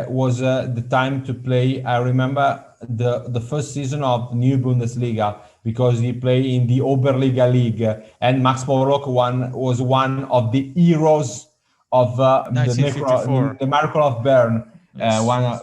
was the time to play. I remember the first season of new Bundesliga. because he played in the Oberliga League, and Max Morlock was one of the heroes of the Miracle of Bern,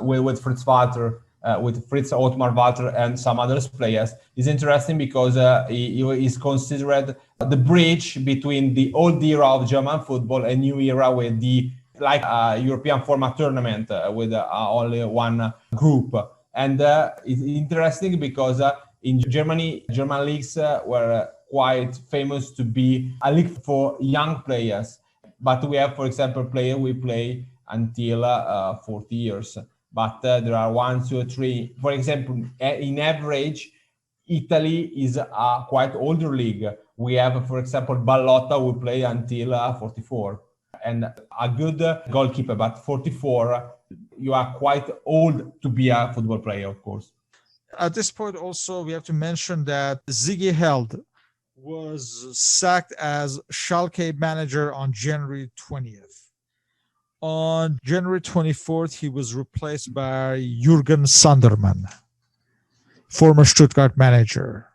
with Fritz Walter, with Fritz Otmar Walter and some other players. It's interesting because he is considered the bridge between the old era of German football and new era with the European format tournament with only one group. And it's interesting because in Germany, German leagues were quite famous to be a league for young players. But we have, for example, players we play until 40 years. But there are 1, 2, 3. For example, in average, Italy is a quite older league. We have, for example, Ballotta will play until 44. And a good goalkeeper, but 44, you are quite old to be a football player, of course. At this point, also, we have to mention that Ziggy Held was sacked as Schalke manager on January 20th. On January 24th, he was replaced by Jürgen Sanderman, former Stuttgart manager.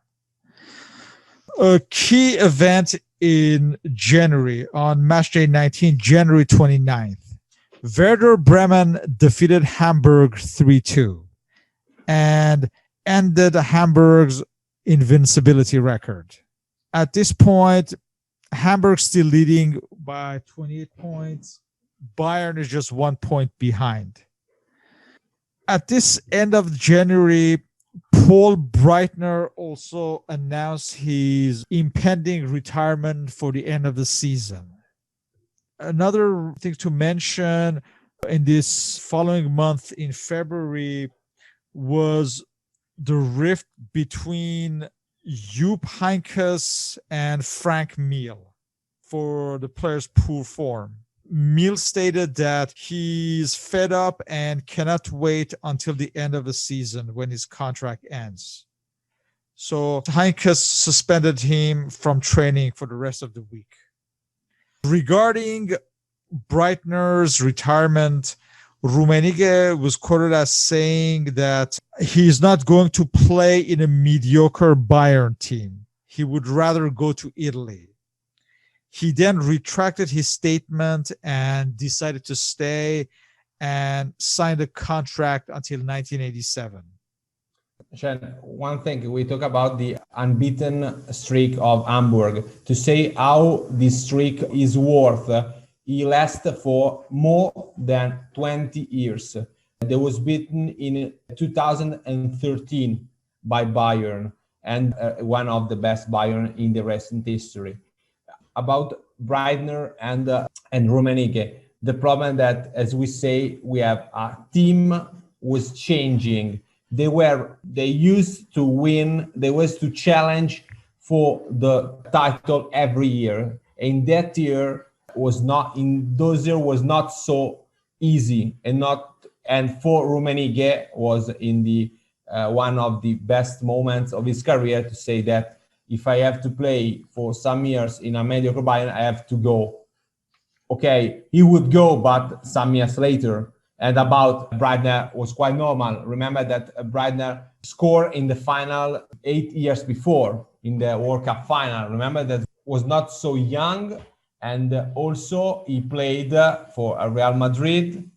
A key event in January, on match day 19, January 29th, Werder Bremen defeated Hamburg 3-2 and ended Hamburg's invincibility record. At this point, Hamburg's still leading by 28 points. Bayern is just 1 point behind. At this end of January, Paul Breitner also announced his impending retirement for the end of the season. Another thing to mention in this following month in February was the rift between Jupp Heynckes and Frank Miel for the player's poor form. Miel stated that he's fed up and cannot wait until the end of the season when his contract ends. So Heynckes suspended him from training for the rest of the week. Regarding Breitner's retirement, Rummenigge was quoted as saying that he's not going to play in a mediocre Bayern team. He would rather go to Italy. He then retracted his statement and decided to stay and signed a contract until 1987. Shen, one thing, we talk about the unbeaten streak of Hamburg. To say how this streak is worth, he lasted for more than 20 years. They was beaten in 2013 by Bayern, and one of the best Bayern in the recent history. About Breitner and Rummenigge, the problem that, as we say, we have a team was changing. They used to win, they was to challenge for the title every year. And that year was not so easy, and for Rummenigge was in the one of the best moments of his career to say that if I have to play for some years in a mediocre Bayern, I have to go. Okay, he would go, but some years later. And about Breitner was quite normal. Remember that Breitner scored in the final 8 years before in the World Cup final. Remember that was not so young. And also he played for Real Madrid.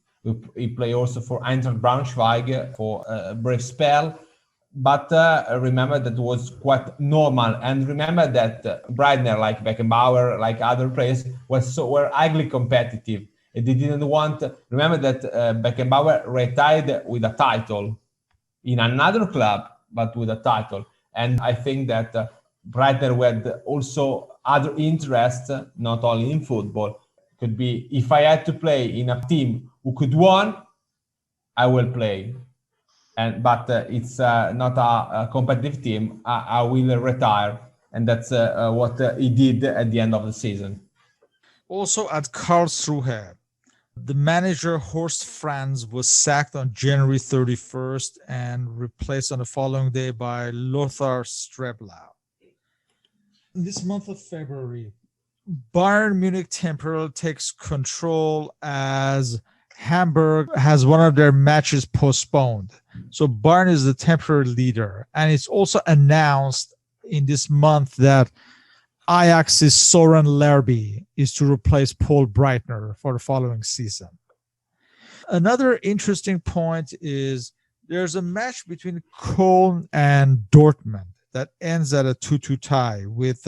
He played also for Eintracht Braunschweig for a brief spell. But remember that was quite normal. And remember that Breitner, like Beckenbauer, like other players, were highly competitive. They didn't want. Remember that Beckenbauer retired with a title in another club, but with a title. And I think that Breitner had also other interests, not only in football. Could be if I had to play in a team who could win, I will play. But it's not a competitive team. I will retire, and that's what he did at the end of the season. Also at Karlsruhe, the manager Horst Franz was sacked on January 31st and replaced on the following day by Lothar Streblau. In this month of February, Bayern Munich temporarily takes control as Hamburg has one of their matches postponed. So Bayern is the temporary leader. And it's also announced in this month that Ajax's Soren Lerby is to replace Paul Breitner for the following season. Another interesting point is there's a match between Köln and Dortmund that ends at a 2-2 tie with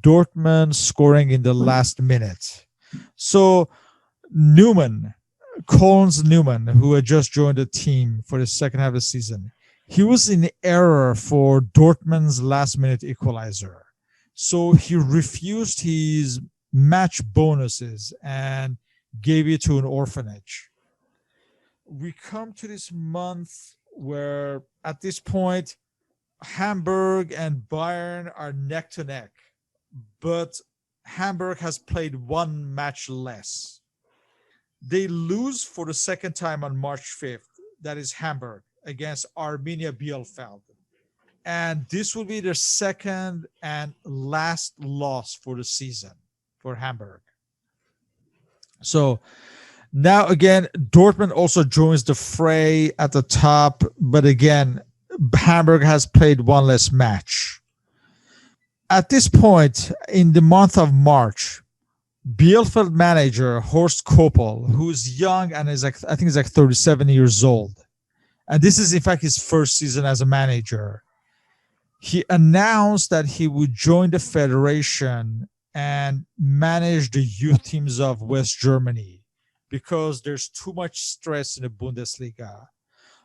Dortmund scoring in the last minute. So Köln's Newman, who had just joined the team for the second half of the season, he was in error for Dortmund's last-minute equalizer. So he refused his match bonuses and gave it to an orphanage. We come to this month where, at this point, Hamburg and Bayern are neck to neck, but Hamburg has played one match less. They lose for the second time on March 5th. That is Hamburg against Arminia Bielefeld. And this will be their second and last loss for the season for Hamburg. So now again, Dortmund also joins the fray at the top. But again, Hamburg has played one less match. At this point, in the month of March, Bielefeld manager Horst Koppel, who's young and I think he's like 37 years old, and this is in fact his first season as a manager, he announced that he would join the federation and manage the youth teams of West Germany because there's too much stress in the Bundesliga.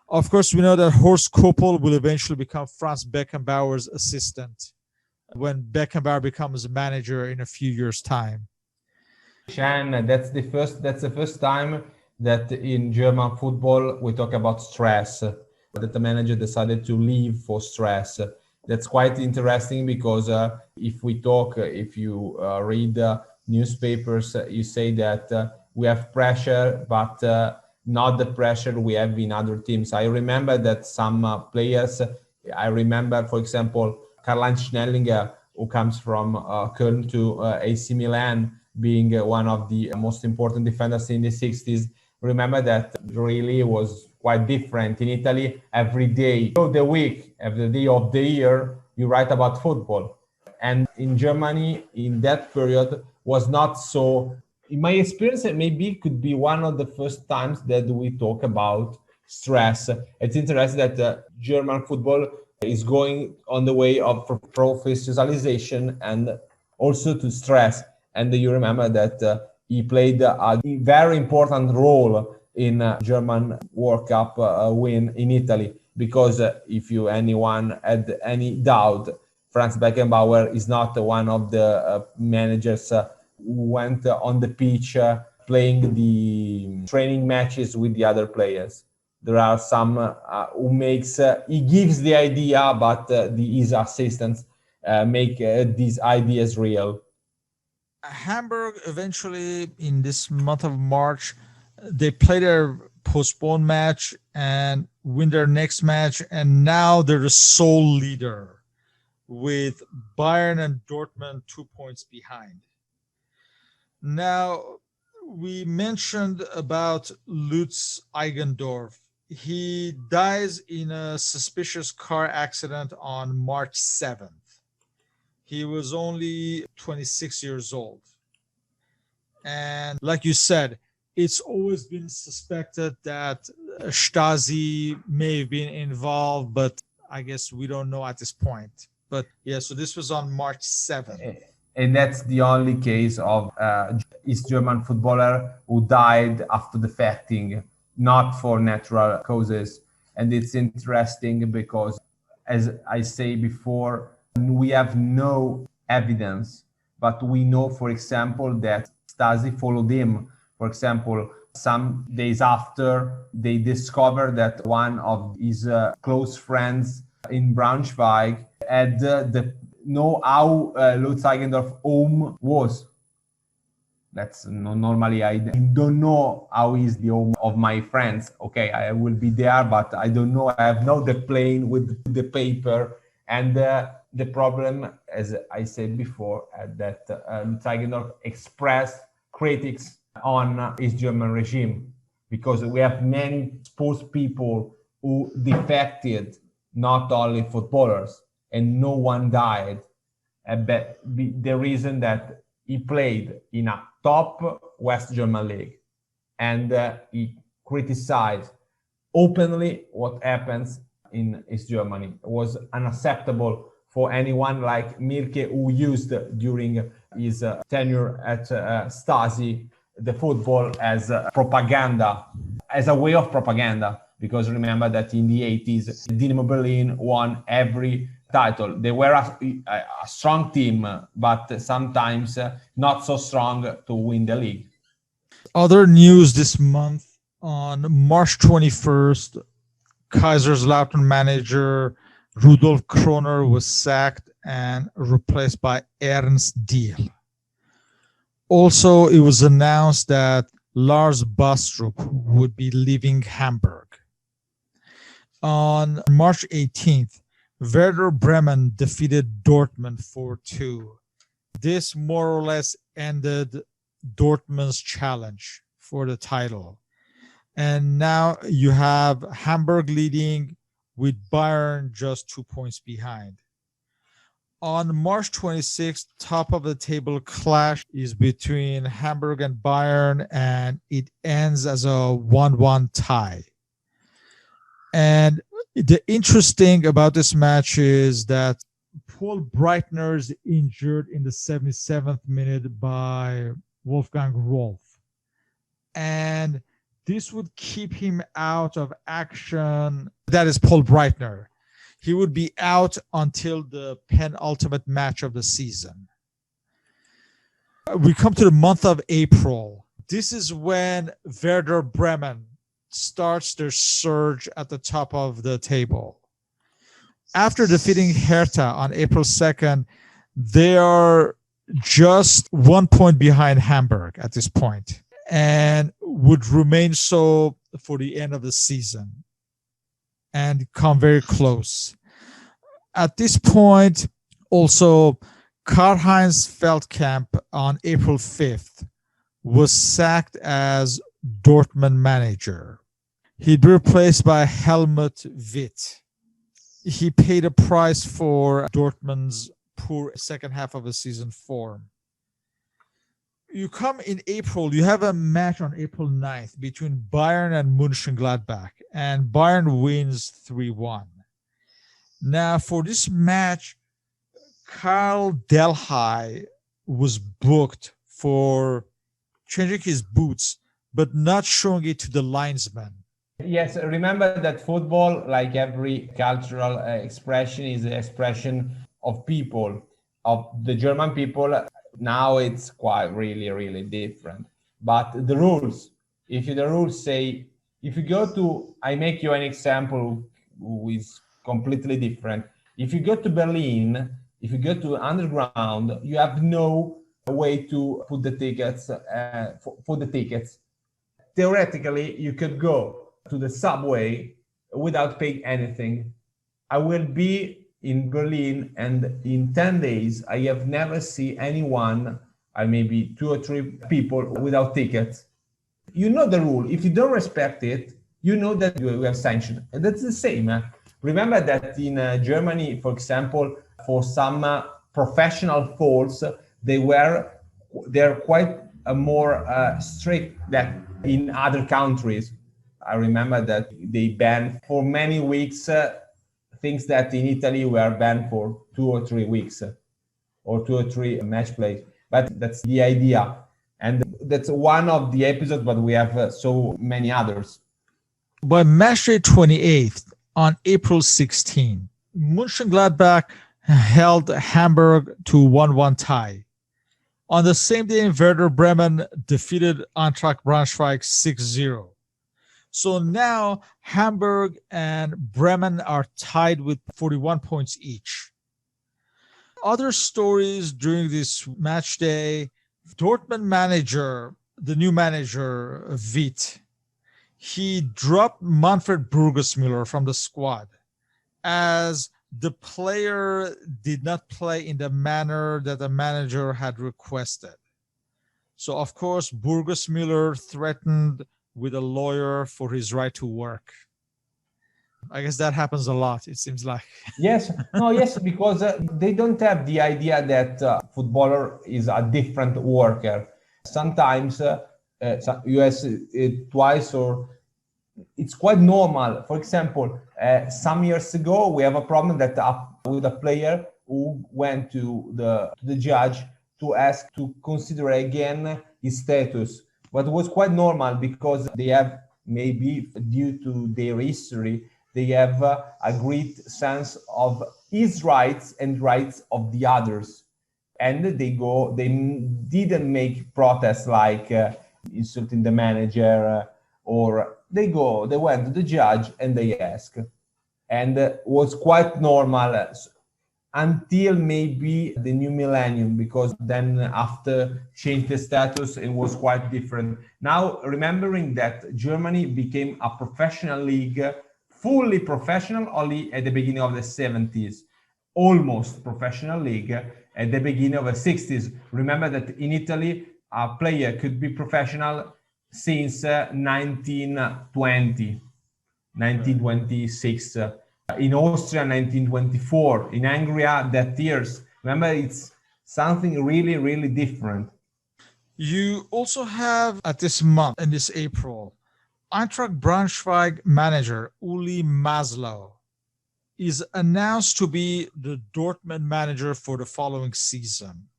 Of course, we know that Horst Koppel will eventually become Franz Beckenbauer's assistant when Beckenbauer becomes a manager in a few years' time. Shan, that's the first time that in German football we talk about stress, that the manager decided to leave for stress. That's quite interesting because if you read newspapers, you say that we have pressure, but not the pressure we have in other teams. I remember that some players, for example, Karl-Heinz Schnellinger, who comes from Köln to AC Milan, being one of the most important defenders in the 60s. Remember that really was quite different. In Italy, every day of the week, every day of the year, you write about football. And in Germany, in that period, was not so. In my experience, it maybe could be one of the first times that we talk about stress. It's interesting that German football is going on the way of professionalization and also to stress. And you remember that he played a very important role in German World Cup win in Italy, because if anyone had any doubt, Franz Beckenbauer is not one of the managers who went on the pitch playing the training matches with the other players. There are some who he gives the idea, but his assistants make these ideas real. Hamburg eventually, in this month of March, they play their postponed match and win their next match, and now they're the sole leader with Bayern and Dortmund 2 points behind. Now, we mentioned about Lutz Eigendorf. He dies in a suspicious car accident on March 7th. He was only 26 years old. And like you said, it's always been suspected that Stasi may have been involved, but I guess we don't know at this point. But yeah, so this was on March 7th. And that's the only case of East German footballer who died after defecting, not for natural causes. And it's interesting because, as I say before, we have no evidence, but we know, for example, that Stasi followed him. For example, some days after, they discovered that one of his close friends in Braunschweig had know how Lutz Eigendorf home was. That's normally I don't know how is the home of my friends. Okay, I will be there, but I don't know. I have not the plane with the paper. And the problem, as I said before, that Lutz Eigendorf expressed critics on his German regime, because we have many sports people who defected, not only footballers. and no one died. But the reason that he played in a top West German league, and he criticized openly what happens in East Germany. It was unacceptable for anyone like Mirke, who used during his tenure at Stasi the football as propaganda, as a way of propaganda. Because remember that in the 80s, Dynamo Berlin won every title. They were a strong team, but sometimes not so strong to win the league. Other news this month: on March 21st, Kaiserslautern manager Rudolf Kroner was sacked and replaced by Ernst Diehl. Also, it was announced that Lars Bastrup would be leaving Hamburg. On March 18th, Werder Bremen defeated Dortmund 4-2. This more or less ended Dortmund's challenge for the title. And now you have Hamburg leading, with Bayern just 2 points behind. On March 26th, top of the table clash is between Hamburg and Bayern, and it ends as a 1-1 tie. And the interesting about this match is that Paul Breitner is injured in the 77th minute by Wolfgang Rolf. And this would keep him out of action. That is Paul Breitner. He would be out until the penultimate match of the season. We come to the month of April. This is when Werder Bremen starts their surge at the top of the table. After defeating Hertha on April 2nd, they are just 1 point behind Hamburg at this point, and would remain so for the end of the season and come very close. At this point, also, Karl-Heinz Feldkamp on April 5th was sacked as Dortmund manager. He'd be replaced by Helmut Witt. He paid a price for Dortmund's poor second half of the season form. You come in April, you have a match on April 9th between Bayern and Mönchengladbach, and Bayern wins 3-1. Now, for this match, Karl Delhai was booked for changing his boots, but not showing it to the linesman. Yes, remember that football, like every cultural expression, is an expression of people, of the German people. Now it's quite really different. But the rules, if the rules say, if you go to, I make you an example who is completely different. If you go to Berlin, if you go to underground, you have no way to put the tickets for the tickets. Theoretically, you could go to the subway without paying anything. I will be in Berlin, and in 10 days, I have never seen anyone, maybe 2 or 3 people without tickets. You know the rule. If you don't respect it, you know that you have sanctioned. And that's the same. Remember that in Germany, for example, for some professional faults, they're quite more strict than in other countries. I remember that they banned for many weeks things that in Italy were banned for 2 or 3 weeks or 2 or 3 match plays. But that's the idea. And that's one of the episodes, but we have so many others. By match day 28th, on April 16, Mönchengladbach held Hamburg to 1-1 tie. On the same day, Werder Bremen defeated Eintracht Braunschweig 6-0. So now Hamburg and Bremen are tied with 41 points each. Other stories during this match day: Dortmund manager, the new manager, Witt, he dropped Manfred Burgosmüller from the squad as the player did not play in the manner that the manager had requested. So, of course, Burgosmüller threatened with a lawyer for his right to work. I guess that happens a lot, it seems like. Yes, no, yes, because they don't have the idea that footballer is a different worker. Sometimes you ask it twice, or it's quite normal. For example, some years ago, we have a problem that with a player who went to the judge to ask to consider again his status. But it was quite normal because they have, maybe due to their history, they have a great sense of his rights and rights of the others. And they didn't make protests like insulting the manager, or they went to the judge and they asked. And was quite normal until maybe the new millennium, because then after changed the status, it was quite different. Now, remembering that Germany became a professional league, fully professional only at the beginning of the 70s, almost professional league at the beginning of the 60s. Remember that in Italy, a player could be professional since 1920, 1926. In Austria, 1924. In Hungary, that years. Remember, it's something really, really different. You also have at this month, in this April, Eintracht Braunschweig manager Uli Maslow is announced to be the Dortmund manager for the following season.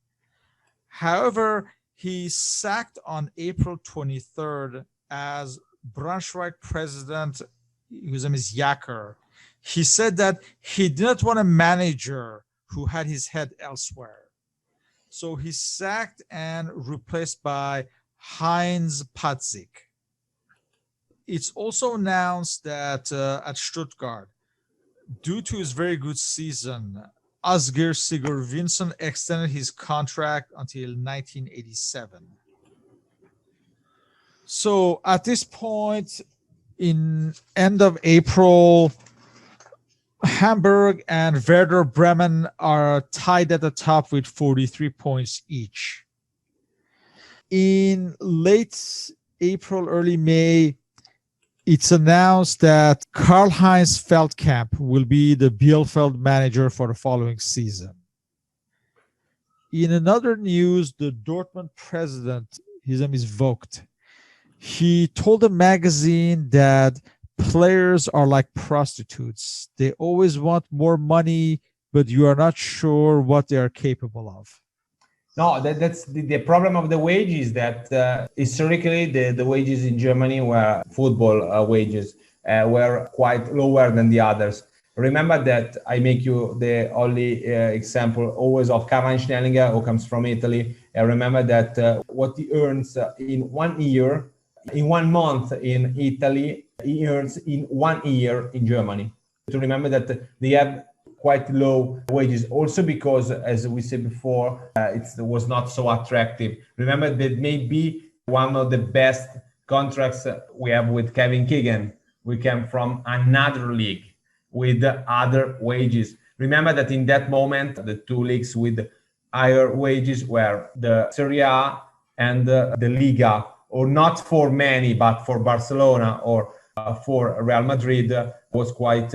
However, he's sacked on April 23rd as Braunschweig president, whose name is Jacker. He said that he did not want a manager who had his head elsewhere. So he's sacked and replaced by Heinz Patzik. It's also announced that at Stuttgart, due to his very good season, Asger Sigurvinsson extended his contract until 1987. So at this point, in end of April, Hamburg and Werder Bremen are tied at the top with 43 points each. In late April, early May, it's announced that Karl-Heinz Feldkamp will be the Bielefeld manager for the following season. In another news, the Dortmund president, his name is Vogt, he told a magazine that players are like prostitutes. They always want more money, but you are not sure what they are capable of. No, that's the problem of the wages, that historically the wages in Germany were football wages were quite lower than the others. Remember that I make you the only example always of Karl-Heinz Schnellinger, who comes from Italy. Remember that what he earns in 1 year, in 1 month in Italy, he earns in 1 year in Germany. To remember that they have quite low wages, also because, as we said before, it was not so attractive. Remember that maybe one of the best contracts we have with Kevin Keegan. We came from another league with other wages. Remember that in that moment, the two leagues with higher wages were the Serie A and the Liga, or not for many, but for Barcelona or for Real Madrid was quite,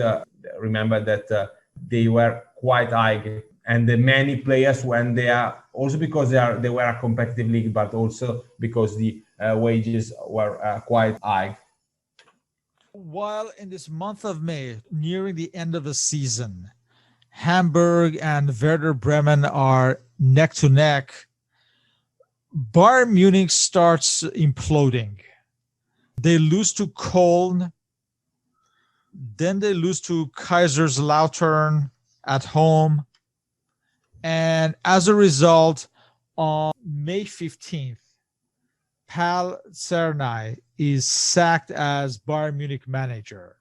remember that they were quite high. And the many players, when they are, also because they were a competitive league, but also because the wages were quite high. While in this month of May, nearing the end of the season, Hamburg and Werder Bremen are neck to neck, Bayern Munich starts imploding. They lose to Köln, then they lose to Kaiserslautern at home, and as a result, on May 15th, Pal Cernay is sacked as Bayern Munich manager.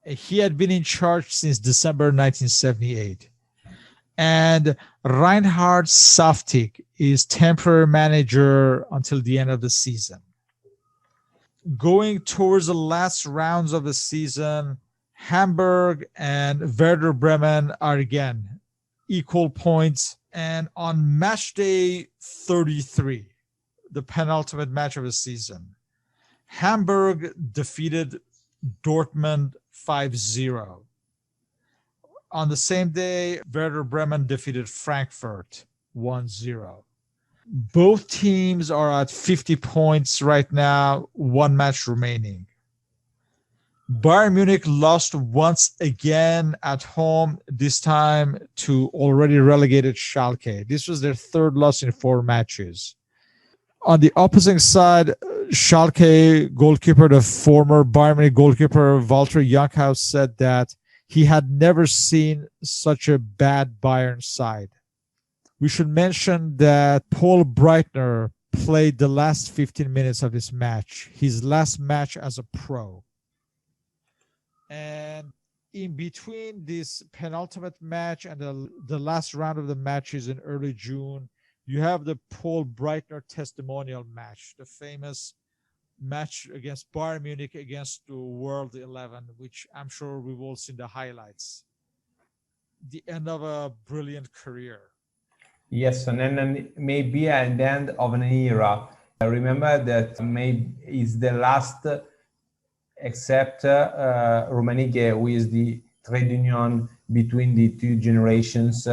He had been in charge since December 1978. And Reinhard Saftig is temporary manager until the end of the season. Going towards the last rounds of the season, Hamburg and Werder Bremen are again equal points. And on match day 33, the penultimate match of the season, Hamburg defeated Dortmund 5-0. On the same day, Werder Bremen defeated Frankfurt 1-0. Both teams are at 50 points right now, one match remaining. Bayern Munich lost once again at home, this time to already relegated Schalke. This was their third loss in 4 matches. On the opposite side, Schalke goalkeeper, the former Bayern Munich goalkeeper Walter Jankhaus, said that he had never seen such a bad Bayern side. We should mention that Paul Breitner played the last 15 minutes of this match, his last match as a pro. And in between this penultimate match and the last round of the matches in early June, you have the Paul Breitner testimonial match, the famous match against Bayern Munich against the World 11, which I'm sure we've all seen the highlights. The end of a brilliant career. Yes, and then maybe at the end of an era. I remember that maybe is the last, except Rummenigge, who is the trade union between the two generations.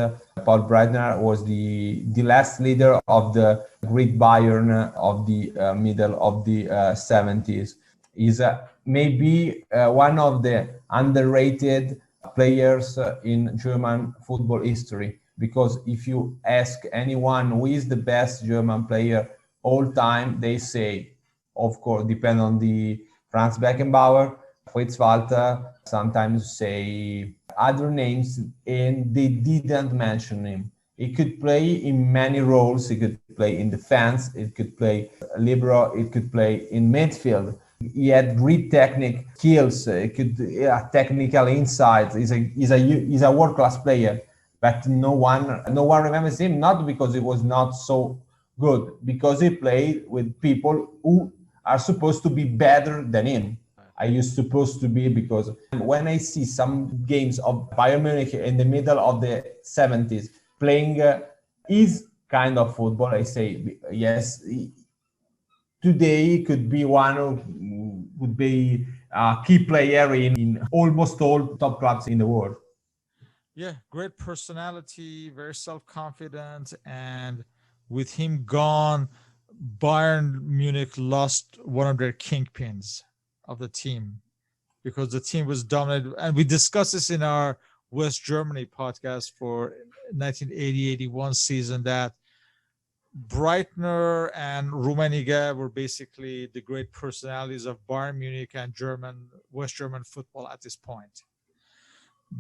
Paul Breitner was the last leader of the great Bayern of the middle of the 70s. He's maybe one of the underrated players in German football history, because if you ask anyone who is the best German player all time, they say, of course, depend on the Franz Beckenbauer, Fritz Walter, sometimes say other names, and they didn't mention him. He could play in many roles. He could play in defense, it could play libero, it could play in midfield. He had great technique skills, technical insights. He's a world-class player, but no one remembers him, not because he was not so good, because he played with people who are supposed to be better than him. I used supposed to be, because when I see some games of Bayern Munich in the middle of the 70s playing his kind of football, I say, yes, today he could be one who would be a key player in almost all top clubs in the world. Yeah, great personality, very self-confident, and with him gone, Bayern Munich lost one of their kingpins of the team, because the team was dominated. And we discussed this in our West Germany podcast for 1980-81 season, that Breitner and Rummenigge were basically the great personalities of Bayern Munich and West German football at this point.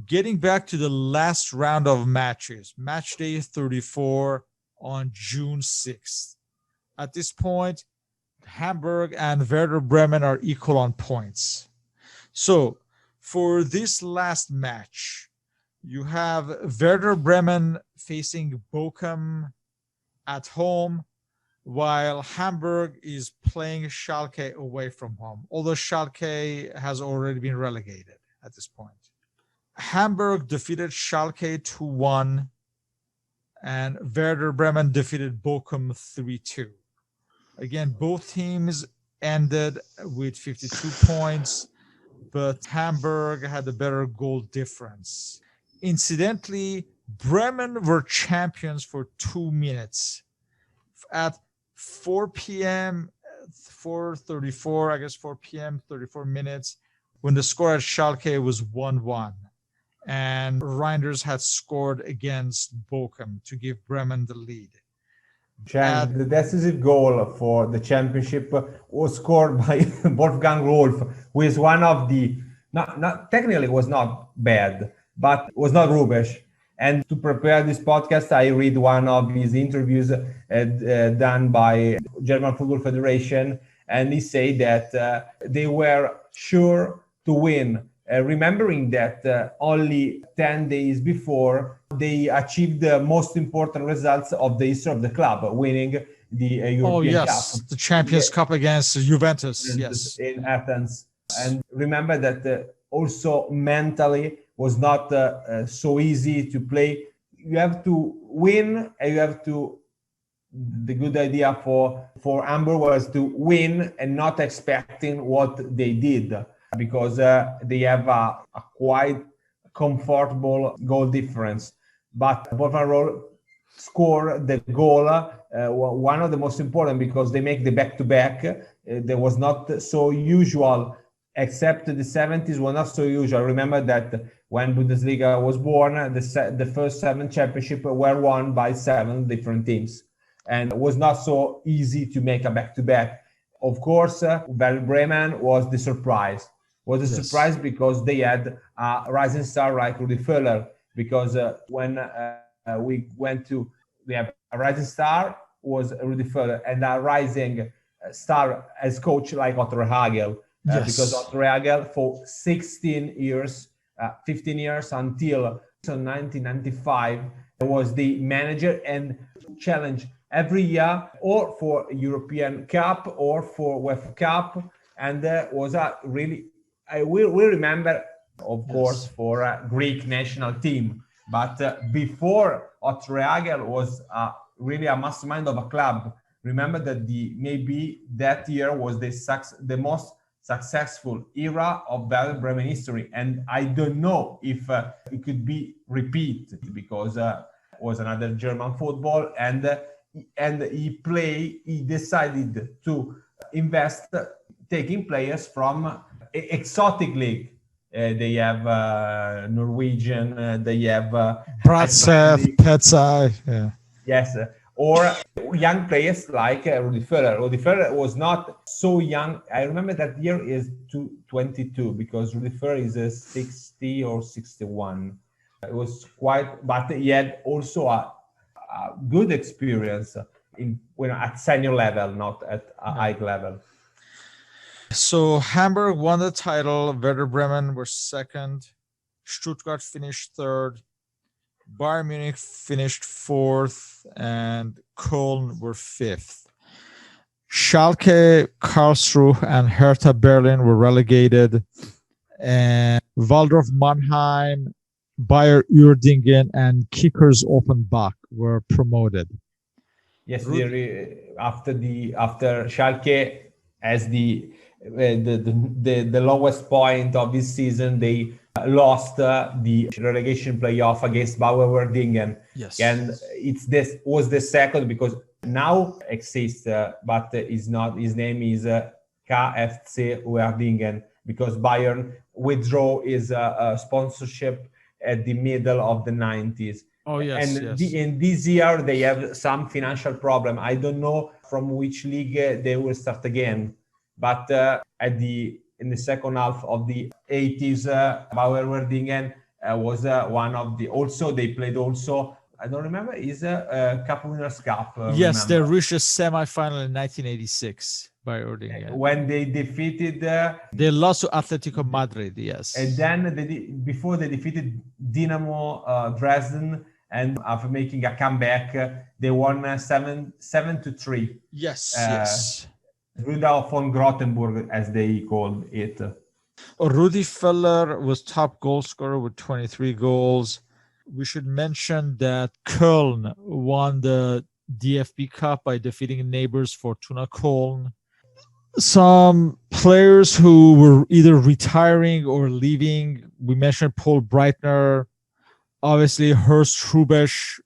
Getting back to the last round of matches, match day 34 on June 6th. At this point, Hamburg and Werder Bremen are equal on points. So for this last match, you have Werder Bremen facing Bochum at home, while Hamburg is playing Schalke away from home, although Schalke has already been relegated at this point. Hamburg defeated Schalke 2-1, and Werder Bremen defeated Bochum 3-2. Again, both teams ended with 52 points, but Hamburg had a better goal difference. Incidentally, Bremen were champions for 2 minutes. At 4 p.m., 4:34, I guess 4 p.m., 34 minutes, when the score at Schalke was 1-1. And Reinders had scored against Bochum to give Bremen the lead. The decisive goal for the championship was scored by Wolfgang Rolf, who is one of the, not technically was not bad, but was not Rubesch. And to prepare this podcast, I read one of his interviews done by German Football Federation, and he said that they were sure to win. Remembering that only 10 days before, they achieved the most important results of the history of the club, winning the European Cup. The Champions Cup against Juventus, yes. In Athens. And remember that also mentally was not so easy to play. You have to win, and you have to, the good idea for Hamburg was to win and not expecting what they did. because they have a quite comfortable goal difference. But Wolfenroll score the goal, one of the most important, because they make the back-to-back. There was not so usual, except the 70s were not so usual. I remember that when Bundesliga was born, the first 7 championships were won by 7 different teams, and it was not so easy to make a back-to-back. Of course, Werder Bremen was the surprise. Surprise because they had a rising star like Rudi Völler, because when we have a rising star was Rudi Völler, and a rising star as coach like Otto Rehhagel, because Otto Rehhagel for 15 years until 1995 was the manager and challenged every year, or for European Cup or for UEFA Cup, and was a really, we remember, of course, for a Greek national team. But before, Otto Rehhagel was really a mastermind of a club. Remember that maybe that year was the most successful era of Werder Bremen history, and I don't know if it could be repeated, because it was another German football, and he decided to invest, taking players from exotic league. They have Norwegian, they have Bratsev, Petsai, yes, or young players like Rudi Völler. Rudi Völler was not so young. I remember that year is 22, because Rudi Völler is 60 or 61. It was quite, but he had also a good experience at senior level, not at a high level. So Hamburg won the title, Werder Bremen were second, Stuttgart finished third, Bayern Munich finished fourth, and Köln were fifth. Schalke, Karlsruhe, and Hertha Berlin were relegated, and Waldorf Mannheim, Bayer Uerdingen, and Kickers Offenbach were promoted. Yes, after Schalke as the lowest point of this season, they lost the relegation playoff against Bayer Uerdingen. Yes, and was the second, because now exists, but is not. His name is KFC Uerdingen, because Bayern withdrew his sponsorship at the middle of the 90s. Oh yes, and in this year they have some financial problem. I don't know from which league they will start again. But in the second half of the 80s, Bayer Uerdingen was one of the. Also, they played also. I don't remember. Is a Cup Winners' Cup? Yes, they reached a semi-final in 1986 by Uerdingen, when they defeated. They lost to Atletico Madrid. Yes, and then before they defeated Dynamo Dresden, and after making a comeback, they won 7-3. Yes, yes. Rudolf von Grottenburg, as they called it. Rudi Völler was top goal scorer with 23 goals. We should mention that Köln won the DFB Cup by defeating neighbors Fortuna Köln. Some players who were either retiring or leaving, we mentioned Paul Breitner. Obviously, Horst Hrubesch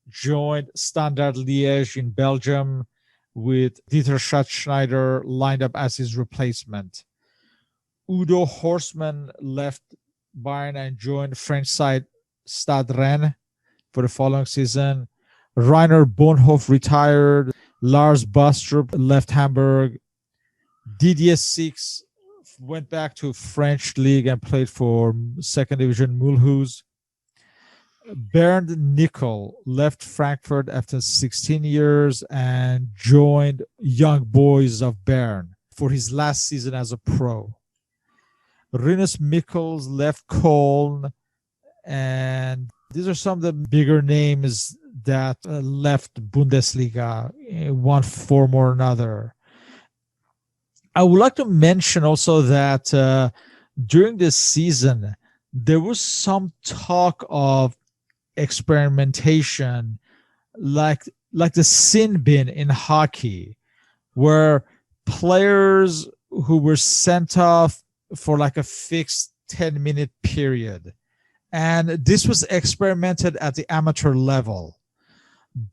joined Standard Liège in Belgium, with Dieter Schatzschneider lined up as his replacement. Udo Horstmann left Bayern and joined French side Stade Rennes for the following season. Rainer Bonhoff retired. Lars Bastrup left Hamburg. Didier Six went back to French league and played for second division Mulhouse. Bernd Nickel left Frankfurt after 16 years and joined Young Boys of Bern for his last season as a pro. Rinus Michels left Köln, and these are some of the bigger names that left Bundesliga in one form or another. I would like to mention also that during this season, there was some talk of experimentation, like the sin bin in hockey, where players who were sent off for like a fixed 10-minute period. And this was experimented at the amateur level.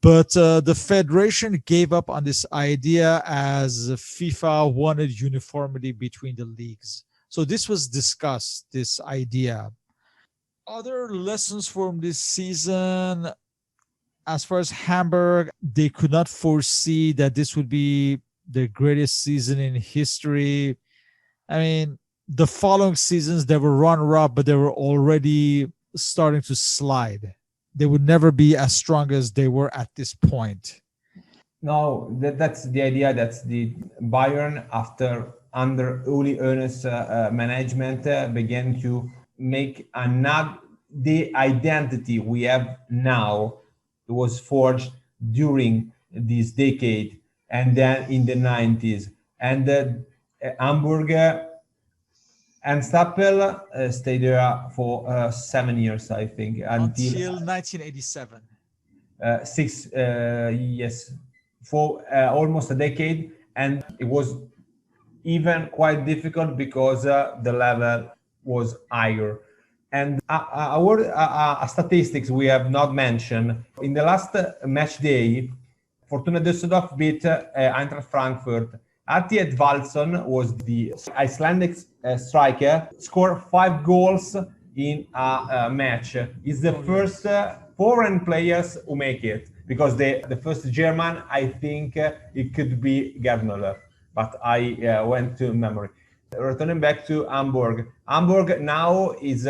But the federation gave up on this idea as FIFA wanted uniformity between the leagues. So this was discussed, this idea. Other lessons from this season, as far as Hamburg, they could not foresee that this would be the greatest season in history. I mean, the following seasons, they were runner-up, but they were already starting to slide. They would never be as strong as they were at this point. No, that's the idea. That's the Bayern, under Uli Hoeneß's management, began to make the identity we have now. It was forged during this decade and then in the 90s. And Hamburg and Stappel stayed there for 7 years, I think, until 1987. Yes, for almost a decade, and it was even quite difficult because the level was higher. And our statistics we have not mentioned. In the last match day, Fortuna Dusseldorf beat Eintracht Frankfurt. Artie Edvaldsson was the Icelandic striker, scored 5 goals in a match. He's the first foreign players who make it, because the first German, I think it could be Gerdner, but I went to memory. Returning back to Hamburg. Hamburg now is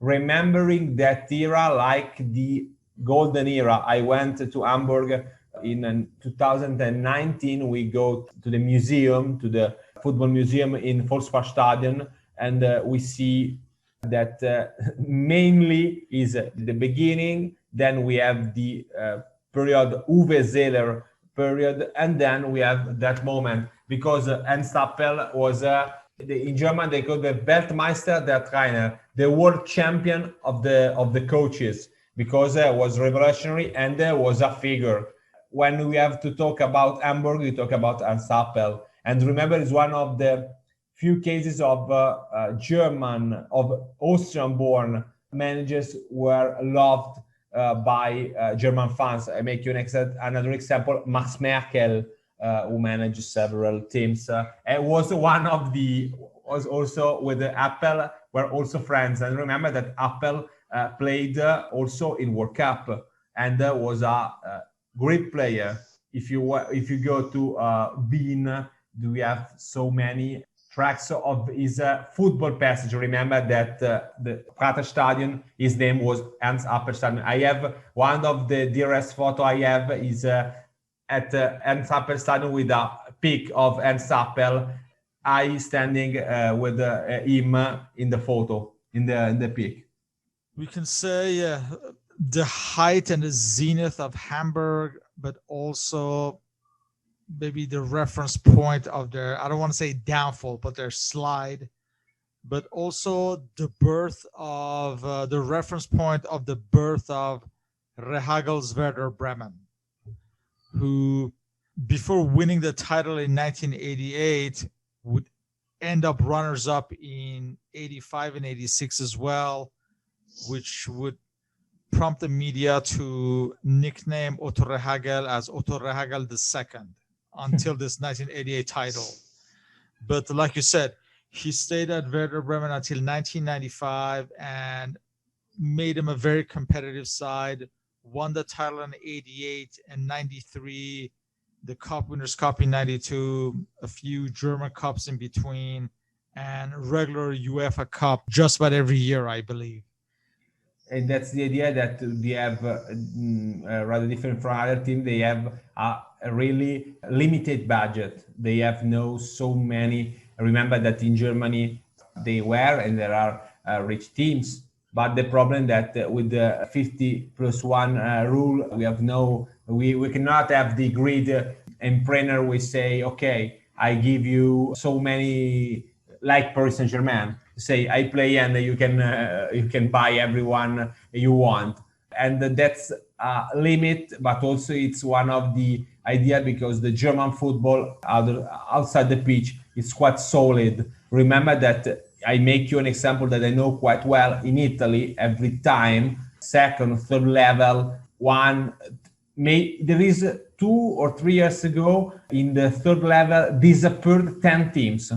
remembering that era like the golden era. I went to Hamburg in 2019. We go to the museum, to the football museum in Volksparkstadion, and we see that mainly is the beginning. Then we have the period Uwe Seeler period, and then we have that moment, because Ernst Happel was in German they call the Weltmeister der Trainer, the world champion of the coaches, because was revolutionary and was a figure. When we have to talk about Hamburg, we talk about Ernst Happel. And remember, it's one of the few cases of Austrian-born managers were loved by German fans. I make you another example, Max Merkel, who managed several teams, and was also with the Happel, were also friends. And remember that Happel played also in World Cup and was a great player. If you go to Wien, we have so many tracks of his football passage. Remember that the Praterstadion, his name was Ernst Happel Stadion. I have one of the dearest photo I have is at Ernst Happel Stadion with a pic of Ernst Happel. I standing with him in the photo, in the pic. We can say the height and the zenith of Hamburg, but also maybe the reference point of their, I don't want to say downfall, but their slide, but also the birth of the reference point of the birth of Rehagel's Werder Bremen, who before winning the title in 1988 would end up runners-up in 85 and 86 as well, which would prompt the media to nickname Otto Rehagel as Otto Rehagel II until this 1988 title. But like you said, he stayed at Werder Bremen until 1995 and made him a very competitive side, won the title in 88 and 93, the Cup Winners' Cup in 92, a few German Cups in between, and regular UEFA Cup just about every year, I believe. And that's the idea, that they have rather different from other teams. They have a really limited budget. They have no so many. Remember that in Germany they were and there are rich teams. But the problem that with the 50+1 rule, we cannot have the grid and Breitner. We say, okay, I give you so many, like Paris Saint-Germain. Say I play and you can buy everyone you want, and that's a limit. But also it's one of the idea, because the German football outside the pitch is quite solid. Remember that I make you an example that I know quite well. In Italy, every time, second, third level, there is 2 or 3 years ago, in the third level, disappeared 10 teams.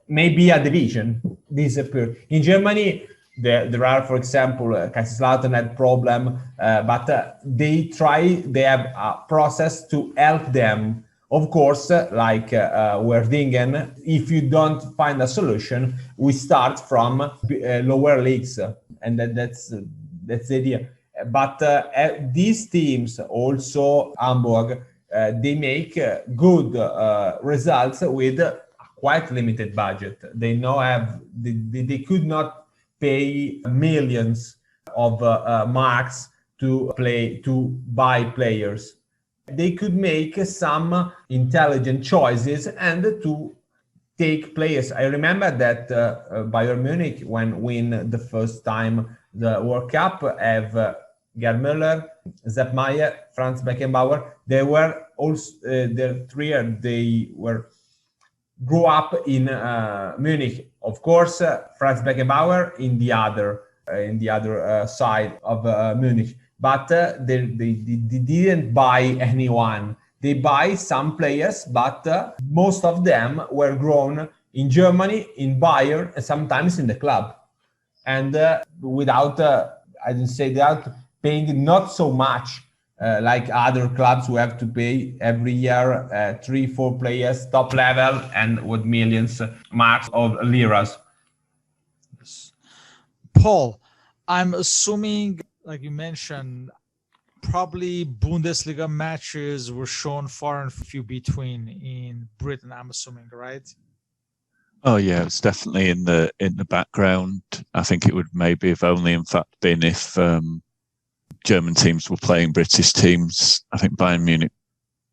Maybe a division disappeared. In Germany, there are, for example, Kaiserslautern had problem, but they have a process to help them. Of course, like Werdingen, if you don't find a solution, we start from lower leagues, and that's the idea. But these teams, also Hamburg, they make good results with quite limited budget. They could not pay millions of marks to buy players. They could make some intelligent choices and to take players. I remember that Bayern Munich, when win the first time the World Cup, have Gerd Müller, Sepp Maier, Franz Beckenbauer. They were also they grew up in Munich. Of course, Franz Beckenbauer in the other side of Munich. But they didn't buy anyone. They buy some players, but most of them were grown in Germany, in Bayern, and sometimes in the club. And without paying not so much like other clubs who have to pay every year 3-4 players top level and with millions marks of liras. Paul, I'm assuming, like you mentioned, probably Bundesliga matches were shown far and few between in Britain, I'm assuming, right? Oh yeah, it's definitely in the background. I think it would maybe have only in fact been if German teams were playing British teams. I think Bayern Munich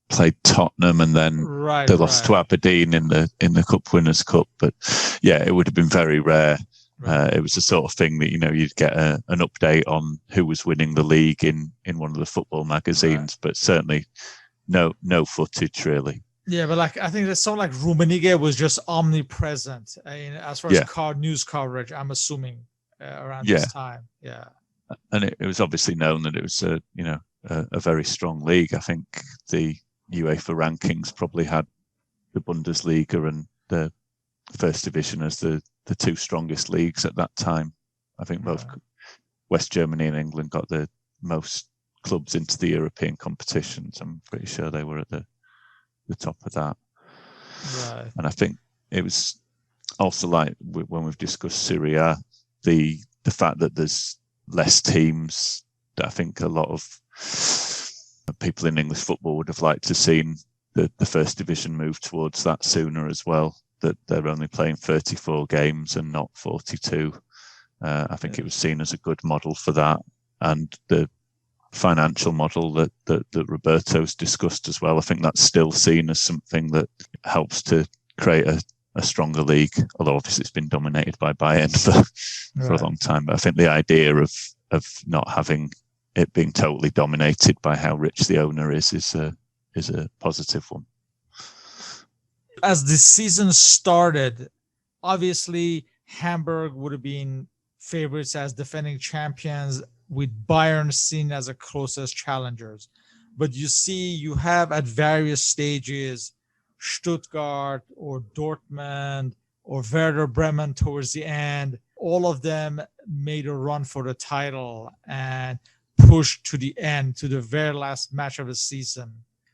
played Tottenham, and then they lost to Aberdeen in the Cup Winners' Cup. But yeah, it would have been very rare. Right. It was the sort of thing that you'd get an update on who was winning the league in one of the football magazines, but certainly no footage really. Yeah, but like I think that something like Rummenigge was just omnipresent as far as news coverage. I'm assuming around this time. Yeah. And it was obviously known that it was a very strong league. I think the UEFA rankings probably had the Bundesliga and the First Division as the two strongest leagues at that time. I think both West Germany and England got the most clubs into the European competitions. I'm pretty sure they were at the top of that. Right. And I think it was also like when we've discussed Serie A, the fact that there's less teams, that I think a lot of people in English football would have liked to seen the First Division move towards that sooner as well, that they're only playing 34 games and not 42. I think it was seen as a good model for that. And the financial model that Roberto's discussed as well, I think that's still seen as something that helps to create a stronger league, although obviously it's been dominated by Bayern for a long time. But I think the idea of not having it being totally dominated by how rich the owner is a positive one. As the season started, obviously Hamburg would have been favorites as defending champions, with Bayern seen as the closest challengers. But you have at various stages Stuttgart or Dortmund or Werder Bremen towards the end. All of them made a run for the title and pushed to the end, to the very last match of the season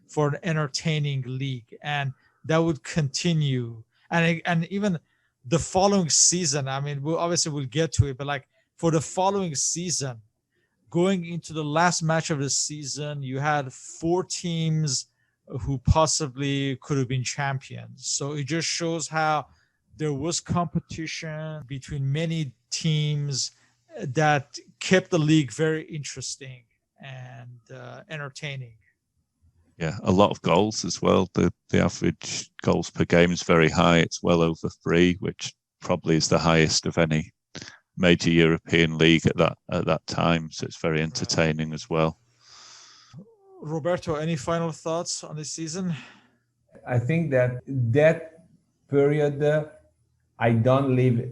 for an entertaining league. And that would continue. And even the following season, I mean, we'll get to it, but like for the following season, going into the last match of the season, you had 4 teams who possibly could have been champions. So it just shows how there was competition between many teams that kept the league very interesting and entertaining. Yeah, a lot of goals as well. The average goals per game is very high. It's well over 3, which probably is the highest of any major European league at that time. So it's very entertaining as well. Roberto, any final thoughts on this season? I think that period I don't live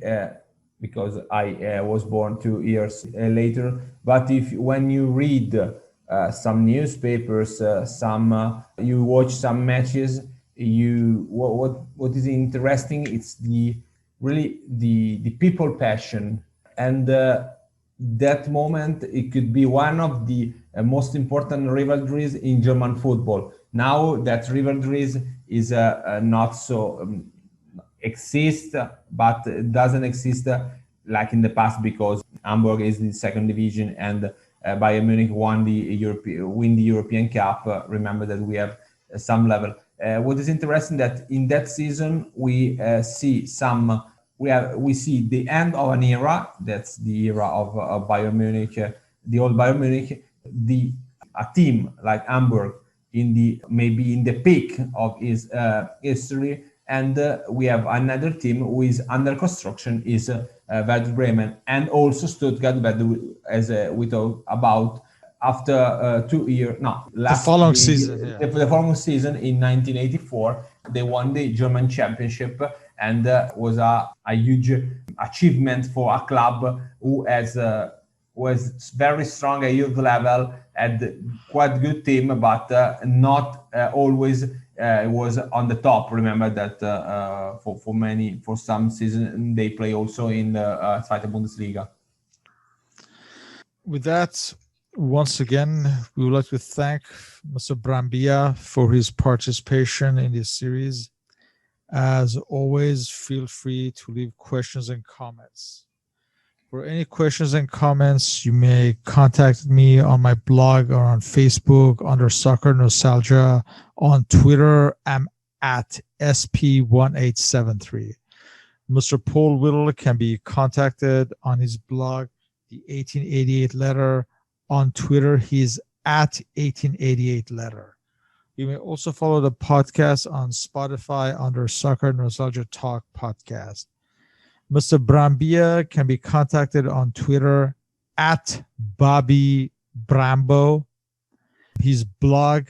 because I was born 2 years later. But when you read some newspapers, you watch some matches, what is interesting? It's the people passion, and that moment it could be one of the most important rivalries in German football. Now that rivalries is not so exist, but doesn't exist like in the past, because Hamburg is in the second division and Bayern Munich win the European Cup. Remember that we have some level. What is interesting that in that season we see the end of an era. That's the era of Bayern Munich, the old Bayern Munich. A team like Hamburg maybe in the peak of his history, and we have another team who is under construction, is W.German, and also Stuttgart, but as we talked about, after 2 years, the following season in 1984, they won the German championship, and was a huge achievement for a club who was very strong at youth level, had quite good team, but not always was on the top. Remember that for some season they play also in the Zweite Bundesliga. With that, once again, we would like to thank Mr. Brambilla for his participation in this series. As always, feel free to leave questions and comments. For any questions and comments, you may contact me on my blog or on Facebook under Soccer Nostalgia. On Twitter, I'm at SP1873. Mr. Paul Whittle can be contacted on his blog, The 1888 Letter. On Twitter, he's at 1888 Letter. You may also follow the podcast on Spotify under Soccer Nostalgia Talk Podcast. Mr. Brambilla can be contacted on Twitter at Bobby Brambo. His blog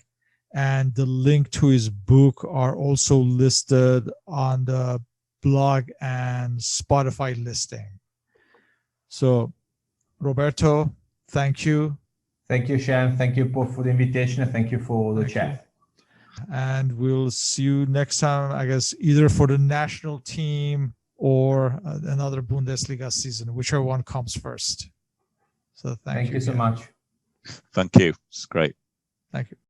and the link to his book are also listed on the blog and Spotify listing. So, Roberto, thank you. Thank you, Shan. Thank you, Paul, for the invitation, and thank you for the chat. And we'll see you next time, I guess, either for the national team or another Bundesliga season, whichever one comes first. So thank you so much. Thank you. It's great. Thank you.